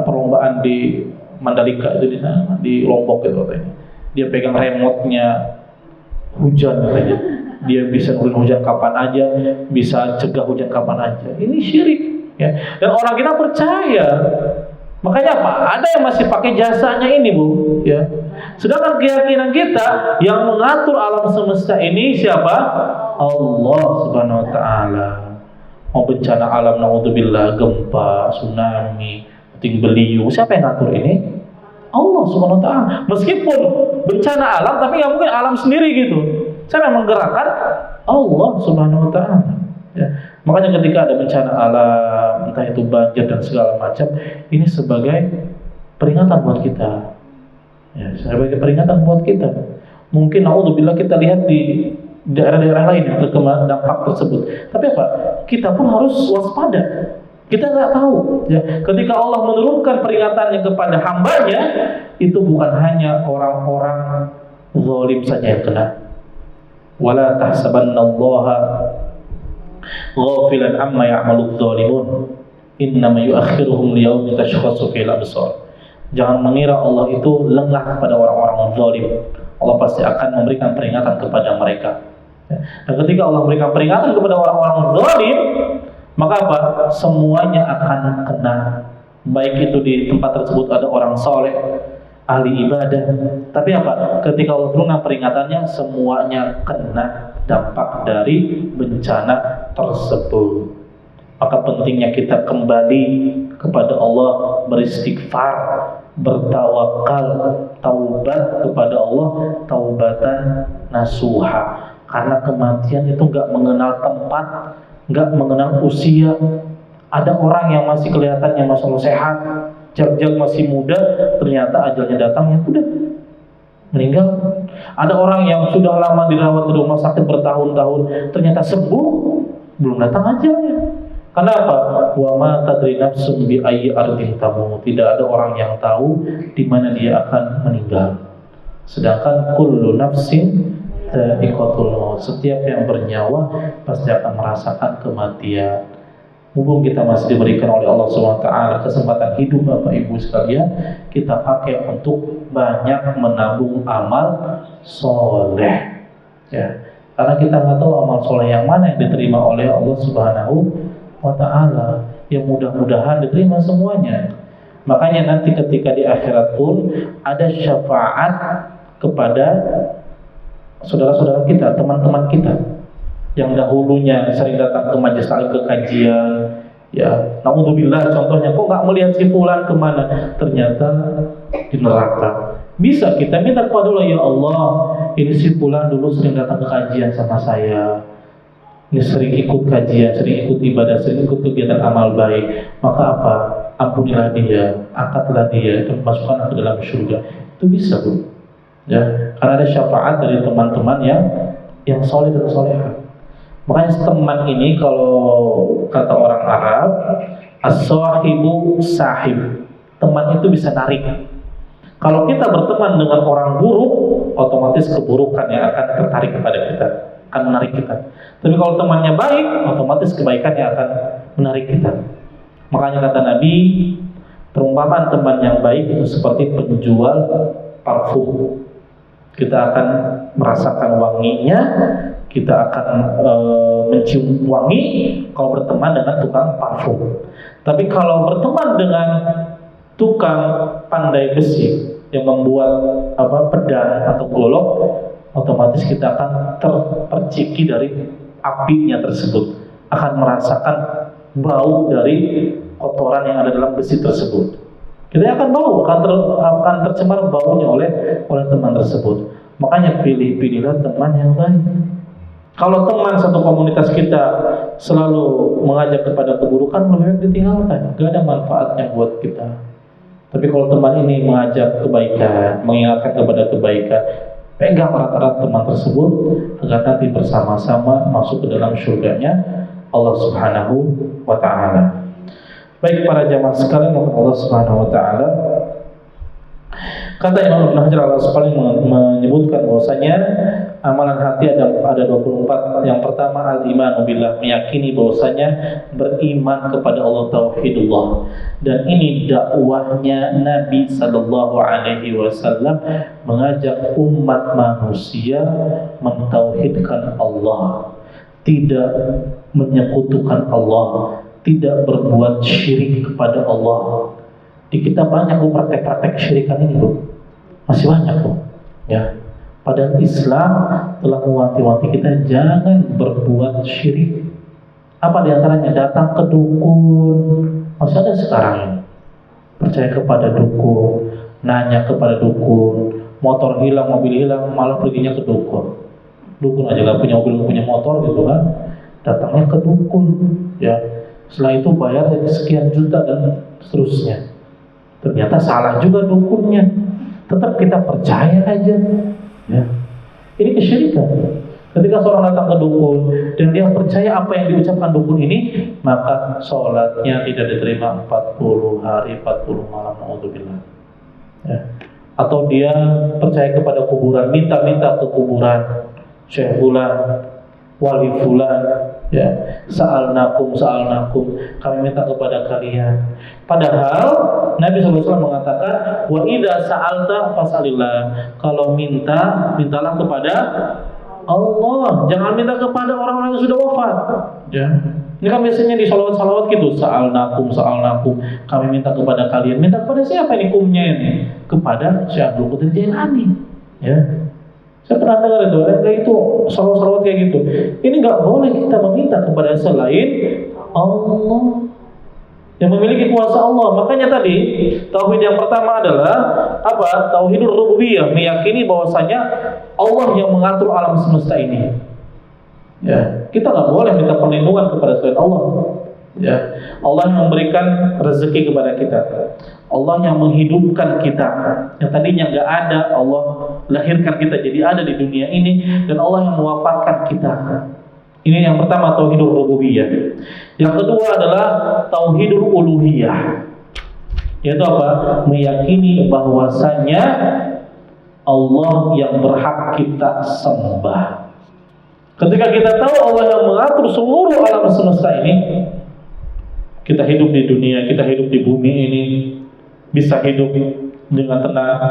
perlombaan di Mandalika itu di sana, di Lombok itu katanya. Dia pegang remote-nya hujan katanya. Dia bisa nurun hujan kapan aja, bisa cegah hujan kapan aja. Ini syirik, ya. Dan orang kita percaya. Makanya apa? Ada yang masih pakai jasanya ini, Bu, ya. Sedangkan keyakinan kita yang mengatur alam semesta ini siapa? Allah Subhanahu wa taala. Mau bencana alam, naudzubillah, gempa, tsunami, puting beliung, siapa yang ngatur ini? Allah Subhanahu wa taala. Meskipun bencana alam, tapi nggak mungkin alam sendiri gitu. Saya memang menggerakkan Allah Subhanahu wa taala. Ya. Makanya ketika ada bencana alam, entah itu banjir dan segala macam, ini sebagai peringatan buat kita. Ya, sebagai peringatan buat kita. Mungkin naudzubillah kita lihat di daerah-daerah lain yang terkena dampak tersebut. Tapi apa? Kita pun harus waspada. Kita nggak tahu. Ya. Ketika Allah menurunkan peringatannya kepada hambanya, itu bukan hanya orang-orang zalim saja yang kena. Wala tahsabannallaha ghafilan amma ya'maludz zalimun, innama yu'akhiruhum liyaumin tashkhasu fihi al-absar. Jangan mengira Allah itu lengah kepada orang-orang zalim. Allah pasti akan memberikan peringatan kepada mereka. Dan ketika Allah memberikan peringatan kepada orang-orang zalim, maka apa? Semuanya akan kena. Baik itu di tempat tersebut ada orang soleh, ahli ibadah, tapi apa? Ketika Allah turunkan peringatannya, semuanya kena dampak dari bencana tersebut. Maka pentingnya kita kembali kepada Allah, beristighfar, bertawakal, taubat kepada Allah, taubatan nasuha. Karena kematian itu nggak mengenal tempat, nggak mengenal usia. Ada orang yang masih kelihatannya masya Allah sehat, jag-jag masih muda, ternyata ajalnya datang ya udah meninggal. Ada orang yang sudah lama dirawat di rumah sakit bertahun-tahun, ternyata sembuh, belum datang ajalnya. Kenapa? Wa ma tadri nafsun bi ayyi ardin tamut. Tidak ada orang yang tahu di mana dia akan meninggal. Sedangkan kullu nafsin dha'iqatul maut. Setiap yang bernyawa pasti akan merasakan kematian. Mumpung kita masih diberikan oleh Allah SWT kesempatan hidup Bapak Ibu sekalian, kita pakai untuk banyak menabung amal soleh. Ya, karena kita nggak tahu amal soleh yang mana yang diterima oleh Allah Subhanahu wa ta'ala. Yang mudah-mudahan diterima semuanya. Makanya nanti ketika di akhirat pun ada syafaat kepada saudara-saudara kita, teman-teman kita yang dahulunya sering datang ke majelis taklim, ke kajian, ya, naudzubillah contohnya, kok nggak melihat si fulan kemana? Ternyata di neraka. Bisa kita minta kepada Allah, ya Allah, ini si fulan dulu sering datang ke kajian sama saya, ini sering ikut kajian, sering ikut ibadah, sering ikut kegiatan amal baik. Maka apa? Ampunilah dia, angkatlah dia, dan masukkan ke dalam surga. Itu bisa, Bu. Ya, karena ada syafaat dari teman-teman yang soleh dan solehah. Makanya teman ini kalau kata orang Arab, as-sahibu sahib. Teman itu bisa narik. Kalau kita berteman dengan orang buruk, otomatis keburukan yang akan tertarik kepada kita, akan menarik kita. Tapi kalau temannya baik, otomatis kebaikannya akan menarik kita. Makanya kata Nabi, perumpamaan teman yang baik itu seperti penjual parfum. Kita akan merasakan wanginya, kita akan mencium wangi kalau berteman dengan tukang parfum. Tapi kalau berteman dengan tukang pandai besi yang membuat pedang atau golok, otomatis kita akan terperciki dari apinya tersebut, akan merasakan bau dari kotoran yang ada dalam besi tersebut. Kita akan bau, akan tercemar baunya oleh teman tersebut. Makanya pilih-pilihlah teman yang baik. Kalau teman satu komunitas kita selalu mengajak kepada keburukan, lebih baik ditinggalkan. Gak ada manfaatnya buat kita. Tapi kalau teman ini mengajak kebaikan, mengingatkan kepada kebaikan, pegang erat-erat teman tersebut agar nanti bersama-sama masuk ke dalam surganya Allah Subhanahu wa ta'ala. Baik para jamaah sekalian, Allah Subhanahu wa ta'ala, kata Imam Ibnu Hajar al-Asqalani menyebutkan bahwasanya amalan hati ada 24. Yang pertama al-imanu billah, meyakini bahwasanya beriman kepada Allah, tauhidullah. Dan ini dakwahnya Nabi sallallahu alaihi wasallam, mengajak umat manusia mentauhidkan Allah, tidak menyekutukan Allah, tidak berbuat syirik kepada Allah. Di kita banyak praktek-praktek syirikan ini, Bu. Masih banyak, Bu. Ya. Padahal Islam telah mewanti-wanti kita jangan berbuat syirik. Apa diantaranya? Datang ke dukun. Masih ada sekarang. Percaya kepada dukun, nanya kepada dukun, motor hilang, mobil hilang, malah perginya ke dukun. Dukun aja gak punya mobil, gak punya motor gitu kan. Datangnya ke dukun, ya. Setelah itu bayar sekian juta dan seterusnya. Ternyata salah juga dukunnya. Tetap kita percaya aja. Ya. Ini kesyirikan. Ketika seorang datang ke dukun dan dia percaya apa yang diucapkan dukun ini, maka sholatnya tidak diterima 40 hari 40 malam. Alhamdulillah. Ya. Atau dia percaya kepada kuburan, minta-minta ke kuburan, Syekh fulan, wali fulan, ya, sa'alnakum, kami minta kepada kalian. Padahal Nabi SAW mengatakan, wa idza sa'alta fas'alillah, kalau mintalah kepada Allah, jangan minta kepada orang-orang yang sudah wafat. Ya. Ini kan biasanya di salawat-salawat gitu, sa'alnakum, kami minta kepada kalian. Minta kepada siapa ini kumnya ini? Kepada Syekh Abdul Qadir Jailani. Ya. Saya pernah dengar itu, kayak itu salawat-salawat kayak gitu. Ini nggak boleh kita meminta kepada selain Allah. yang memiliki kuasa Allah. Makanya tadi tauhid yang pertama adalah apa? Tauhidur rububiyah, meyakini bahwasanya Allah yang mengatur alam semesta ini. Ya, kita nggak boleh minta perlindungan kepada selain Allah. Ya, Allah yang memberikan rezeki kepada kita, Allah yang menghidupkan kita, yang tadinya nggak ada, Allah lahirkan kita jadi ada di dunia ini, dan Allah yang mewafatkan kita. Ini yang pertama, tauhidur rububiyah. Yang kedua adalah tauhidul uluhiyah, yaitu apa? Meyakini bahwasanya Allah yang berhak kita sembah. Ketika kita tahu Allah yang mengatur seluruh alam semesta ini, kita hidup di dunia, kita hidup di bumi ini, bisa hidup dengan tenang,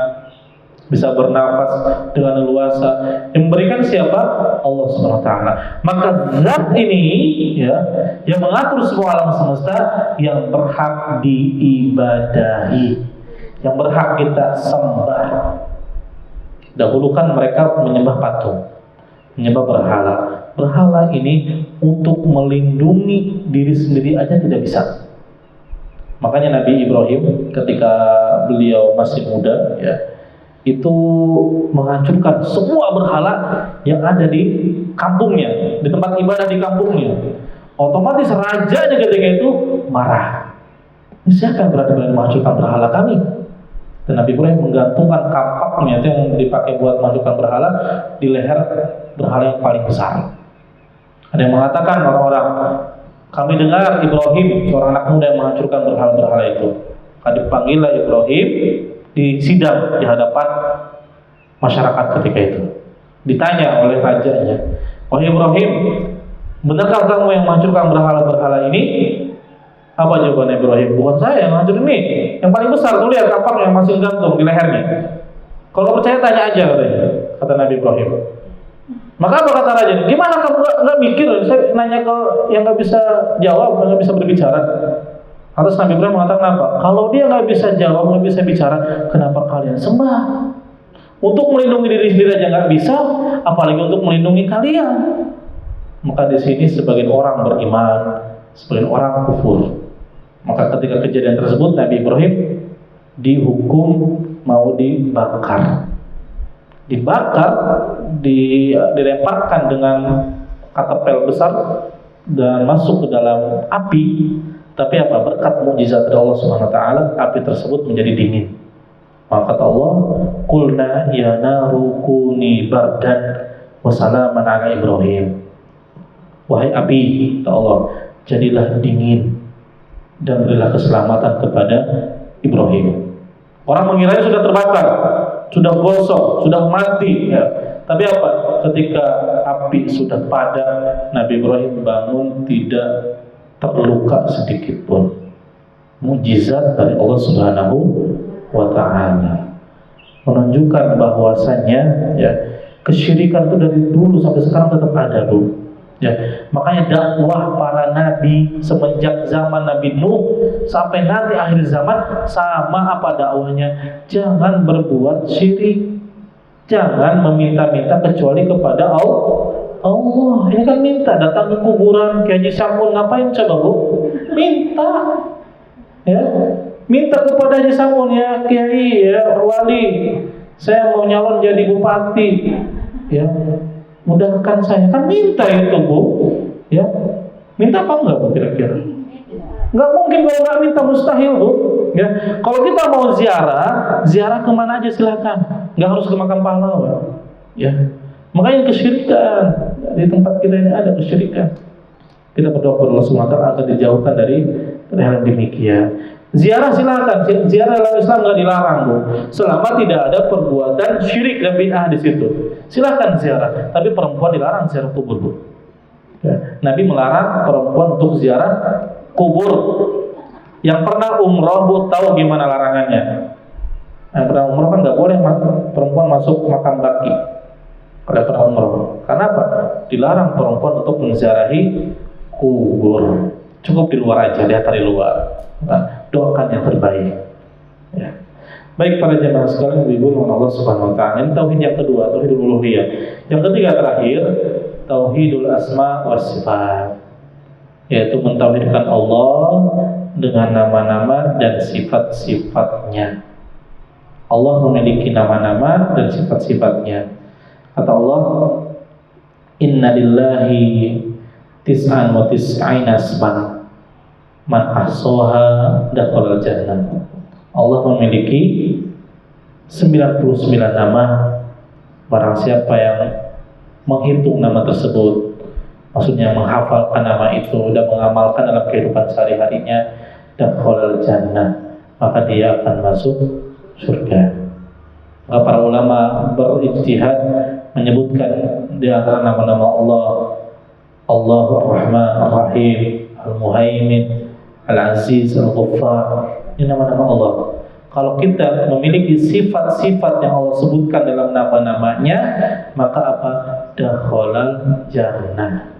bisa bernafas dengan leluasa. Yang memberikan siapa? Allah SWT. Maka zat ini, ya, yang mengatur semua alam semesta, yang berhak diibadahi, yang berhak kita sembah. Dahulu kan mereka menyembah patung, menyembah berhala. Berhala ini untuk melindungi diri sendiri aja tidak bisa. Makanya Nabi Ibrahim ketika beliau masih muda, ya, itu menghancurkan semua berhala yang ada di kampungnya, di tempat ibadah di kampungnya. Otomatis rajanya ketika itu marah. Ini siapa yang berani menghancurkan berhala kami? Dan Nabi Ibrahim menggantungkan kampaknya, itu yang dipakai buat menghancurkan berhala, di leher berhala yang paling besar. Ada yang mengatakan orang-orang, kami dengar Ibrahim, seorang anak muda yang menghancurkan berhala-berhala itu. Maka dipanggillah Ibrahim di sidang di hadapan masyarakat ketika itu. Ditanya oleh rajanya, "Wahai Ibrahim, benarkah kamu yang menghancurkan berhala-berhala ini?" Apa jawaban Ibrahim? "Bukan saya yang hancur ini. Yang paling besar tuh lihat kapak yang masih gantung di lehernya. Kalau percaya tanya aja," katanya, kata Nabi Ibrahim. Maka apa kata raja? "Gimana kamu nggak mikir? Saya nanya ke yang nggak bisa jawab, nggak bisa berbicara." Atas Nabi Ibrahim mengatakan apa? Kalau dia nggak bisa jawab, nggak bisa bicara, kenapa kalian sembah? Untuk melindungi diri sendiri aja nggak bisa, apalagi untuk melindungi kalian. Maka di sini sebagian orang beriman, sebagian orang kufur. Maka ketika kejadian tersebut, Nabi Ibrahim dihukum mau dibakar. Dibakar, dilemparkan dengan katapel besar dan masuk ke dalam api. Tapi apa? Berkat mukjizat dari Allah Subhanahu wa taala, api tersebut menjadi dingin. Maka kata Allah, "Qulna ya naru kuni bardan wa salaman ala Ibrahim." Wahai api, kata Allah, jadilah dingin dan berilah keselamatan kepada Ibrahim. Orang mengira sudah terbakar, sudah gosong, sudah mati, ya. Tapi apa? Ketika api sudah padam, Nabi Ibrahim bangun tidak terluka sedikit pun. Mukjizat dari Allah Subhanahu wa taala. Menunjukkan bahwasanya, ya, kesyirikan itu dari dulu sampai sekarang tetap ada, Bu. Ya, makanya dakwah para nabi semenjak zaman Nabi Nuh sampai nanti akhir zaman sama apa dakwahnya? Jangan berbuat syirik, jangan meminta-minta kecuali kepada Allah. Ini kan minta, datang ke kuburan Kiai Haji Samun, ngapain coba, Bu? Minta, ya, minta kepada Haji Samun, ya Kiai, ya wali, saya mau nyalon jadi bupati, ya, mudahkan saya. Kan minta itu, Bu, ya. Minta apa enggak, Bu, kira-kira? Enggak mungkin kalau enggak minta, mustahil, Bu, ya. Kalau kita mau ziarah kemana aja silakan, enggak harus ke makam pahlawan, ya. Makanya kesyirikan di tempat kita ini ada kesyirikan. Kita berdoa kepada Allah Subhanahu wa taala agar dijauhkan dari hal demikian. Ziarah silakan, ziarah dalam Islam nggak dilarang, Bu, selama tidak ada perbuatan syirik dan bid'ah di situ. Silakan ziarah, tapi perempuan dilarang ziarah kubur, Bu. Ya. Nabi melarang perempuan untuk ziarah kubur. Yang pernah umroh, Bu, tahu gimana larangannya? Yang pernah umroh kan nggak boleh perempuan masuk makam baki. Kalau pernah umroh, karena apa? Dilarang perempuan untuk menziarahi kubur. Cukup di luar aja, lihat dari luar. Nah, doakan yang terbaik. Ya. Baik para jemaah sekalian, ibu Allah Subhanahu wa taala. Ini tauhid yang kedua, tauhidul uluhiyah. Yang ketiga terakhir, tauhidul asma was sifat. Yaitu mentauhidkan Allah dengan nama-nama dan sifat-sifatnya. Allah memiliki nama-nama dan sifat-sifatnya. Kata Allah, Inna lillahi tis'an wa tis'ina asman man ahsaha dakhalal jannah. Allah memiliki 99 nama. Barang siapa yang menghitung nama tersebut, maksudnya menghafalkan nama itu dan mengamalkan dalam kehidupan sehari-harinya, dakhalal jannah, maka dia akan masuk surga. Maka para ulama berijtihad menyebutkan di antara nama-nama Allah, Allahur Rahman Ar-Rahim, Al-Muhaimin, Al-Aziz, Al-Ghaffar. Ini nama-nama Allah. Kalau kita memiliki sifat-sifat yang Allah sebutkan dalam nama-namanya, maka apa? Dakhalal jannah.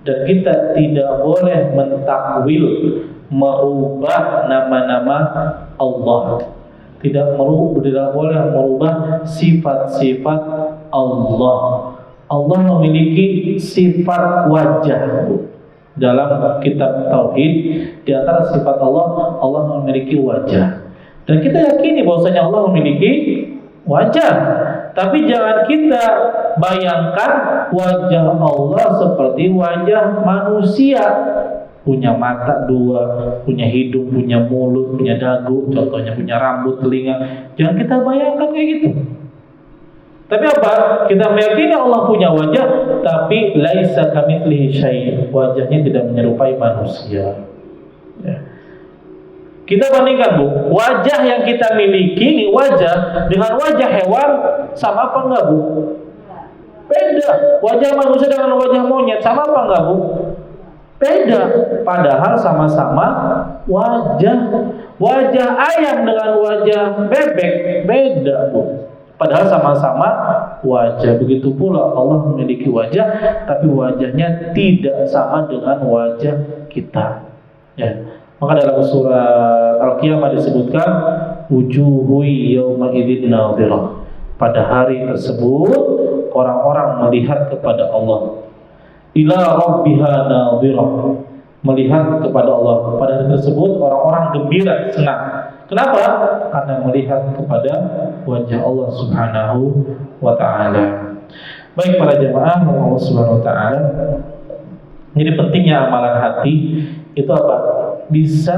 Dan kita tidak boleh mentakwil, merubah nama-nama Allah. Tidak boleh merubah sifat-sifat Allah. Allah memiliki sifat wajah. Dalam kitab Tauhid, di antara sifat Allah, Allah memiliki wajah. Dan kita yakini bahwasanya Allah memiliki wajah. Tapi jangan kita bayangkan wajah Allah seperti wajah manusia. Punya mata dua, punya hidung, punya mulut, punya dagu, contohnya punya rambut, telinga. Jangan kita bayangkan kayak gitu. Tapi apa? Kita meyakini Allah punya wajah, tapi laisa kamitslihi syai'. Wajahnya tidak menyerupai manusia. Ya. Kita bandingkan, Bu, wajah yang kita miliki ini wajah dengan wajah hewan sama apa enggak, Bu? Beda. Wajah manusia dengan wajah monyet sama apa enggak, Bu? Beda. Padahal sama-sama wajah. Wajah ayam dengan wajah bebek beda, Bu. Padahal sama-sama wajah. Begitu pula Allah memiliki wajah, tapi wajahnya tidak sama dengan wajah kita. Ya. Maka dalam surah Al-Qiyamah disebutkan wujuhu yawma idzin nadhirah. Pada hari tersebut orang-orang melihat kepada Allah. Ila rabbiha nadhirah. Melihat kepada Allah. Pada hari tersebut orang-orang gembira, senang. Kenapa? Karena melihat kepada wajah Allah Subhanahu wa ta'ala. Baik para jemaah Allah Subhanahu wa ta'ala. Jadi pentingnya amalan hati itu apa? Bisa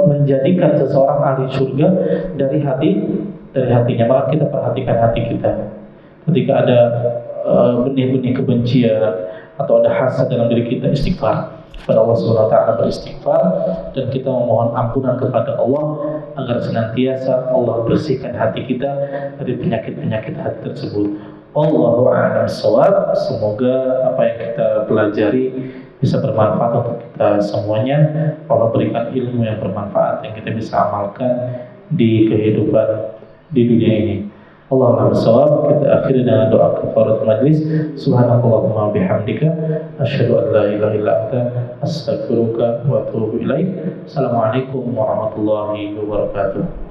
menjadikan seseorang ahli surga dari hatinya. Maka kita perhatikan hati kita. Ketika ada benih-benih kebencian atau ada hasad dalam diri kita, istighfar kepada Allah Subhanahu wa ta'ala, beristighfar, dan kita memohon ampunan kepada Allah agar senantiasa Allah bersihkan hati kita dari penyakit-penyakit hati tersebut. Wallahu a'lam bishawab. Semoga apa yang kita pelajari bisa bermanfaat untuk kita semuanya. Allah berikan ilmu yang bermanfaat yang kita bisa amalkan di kehidupan di dunia ini. Allahu a'lam bishawab. Kita akhiri dengan doa kafaratul majlis. Subhanakallahumma bihamdika asyhadu an la ilaha illa anta astaghfiruka wa atubu ilaik. Assalamualaikum warahmatullahi wabarakatuh.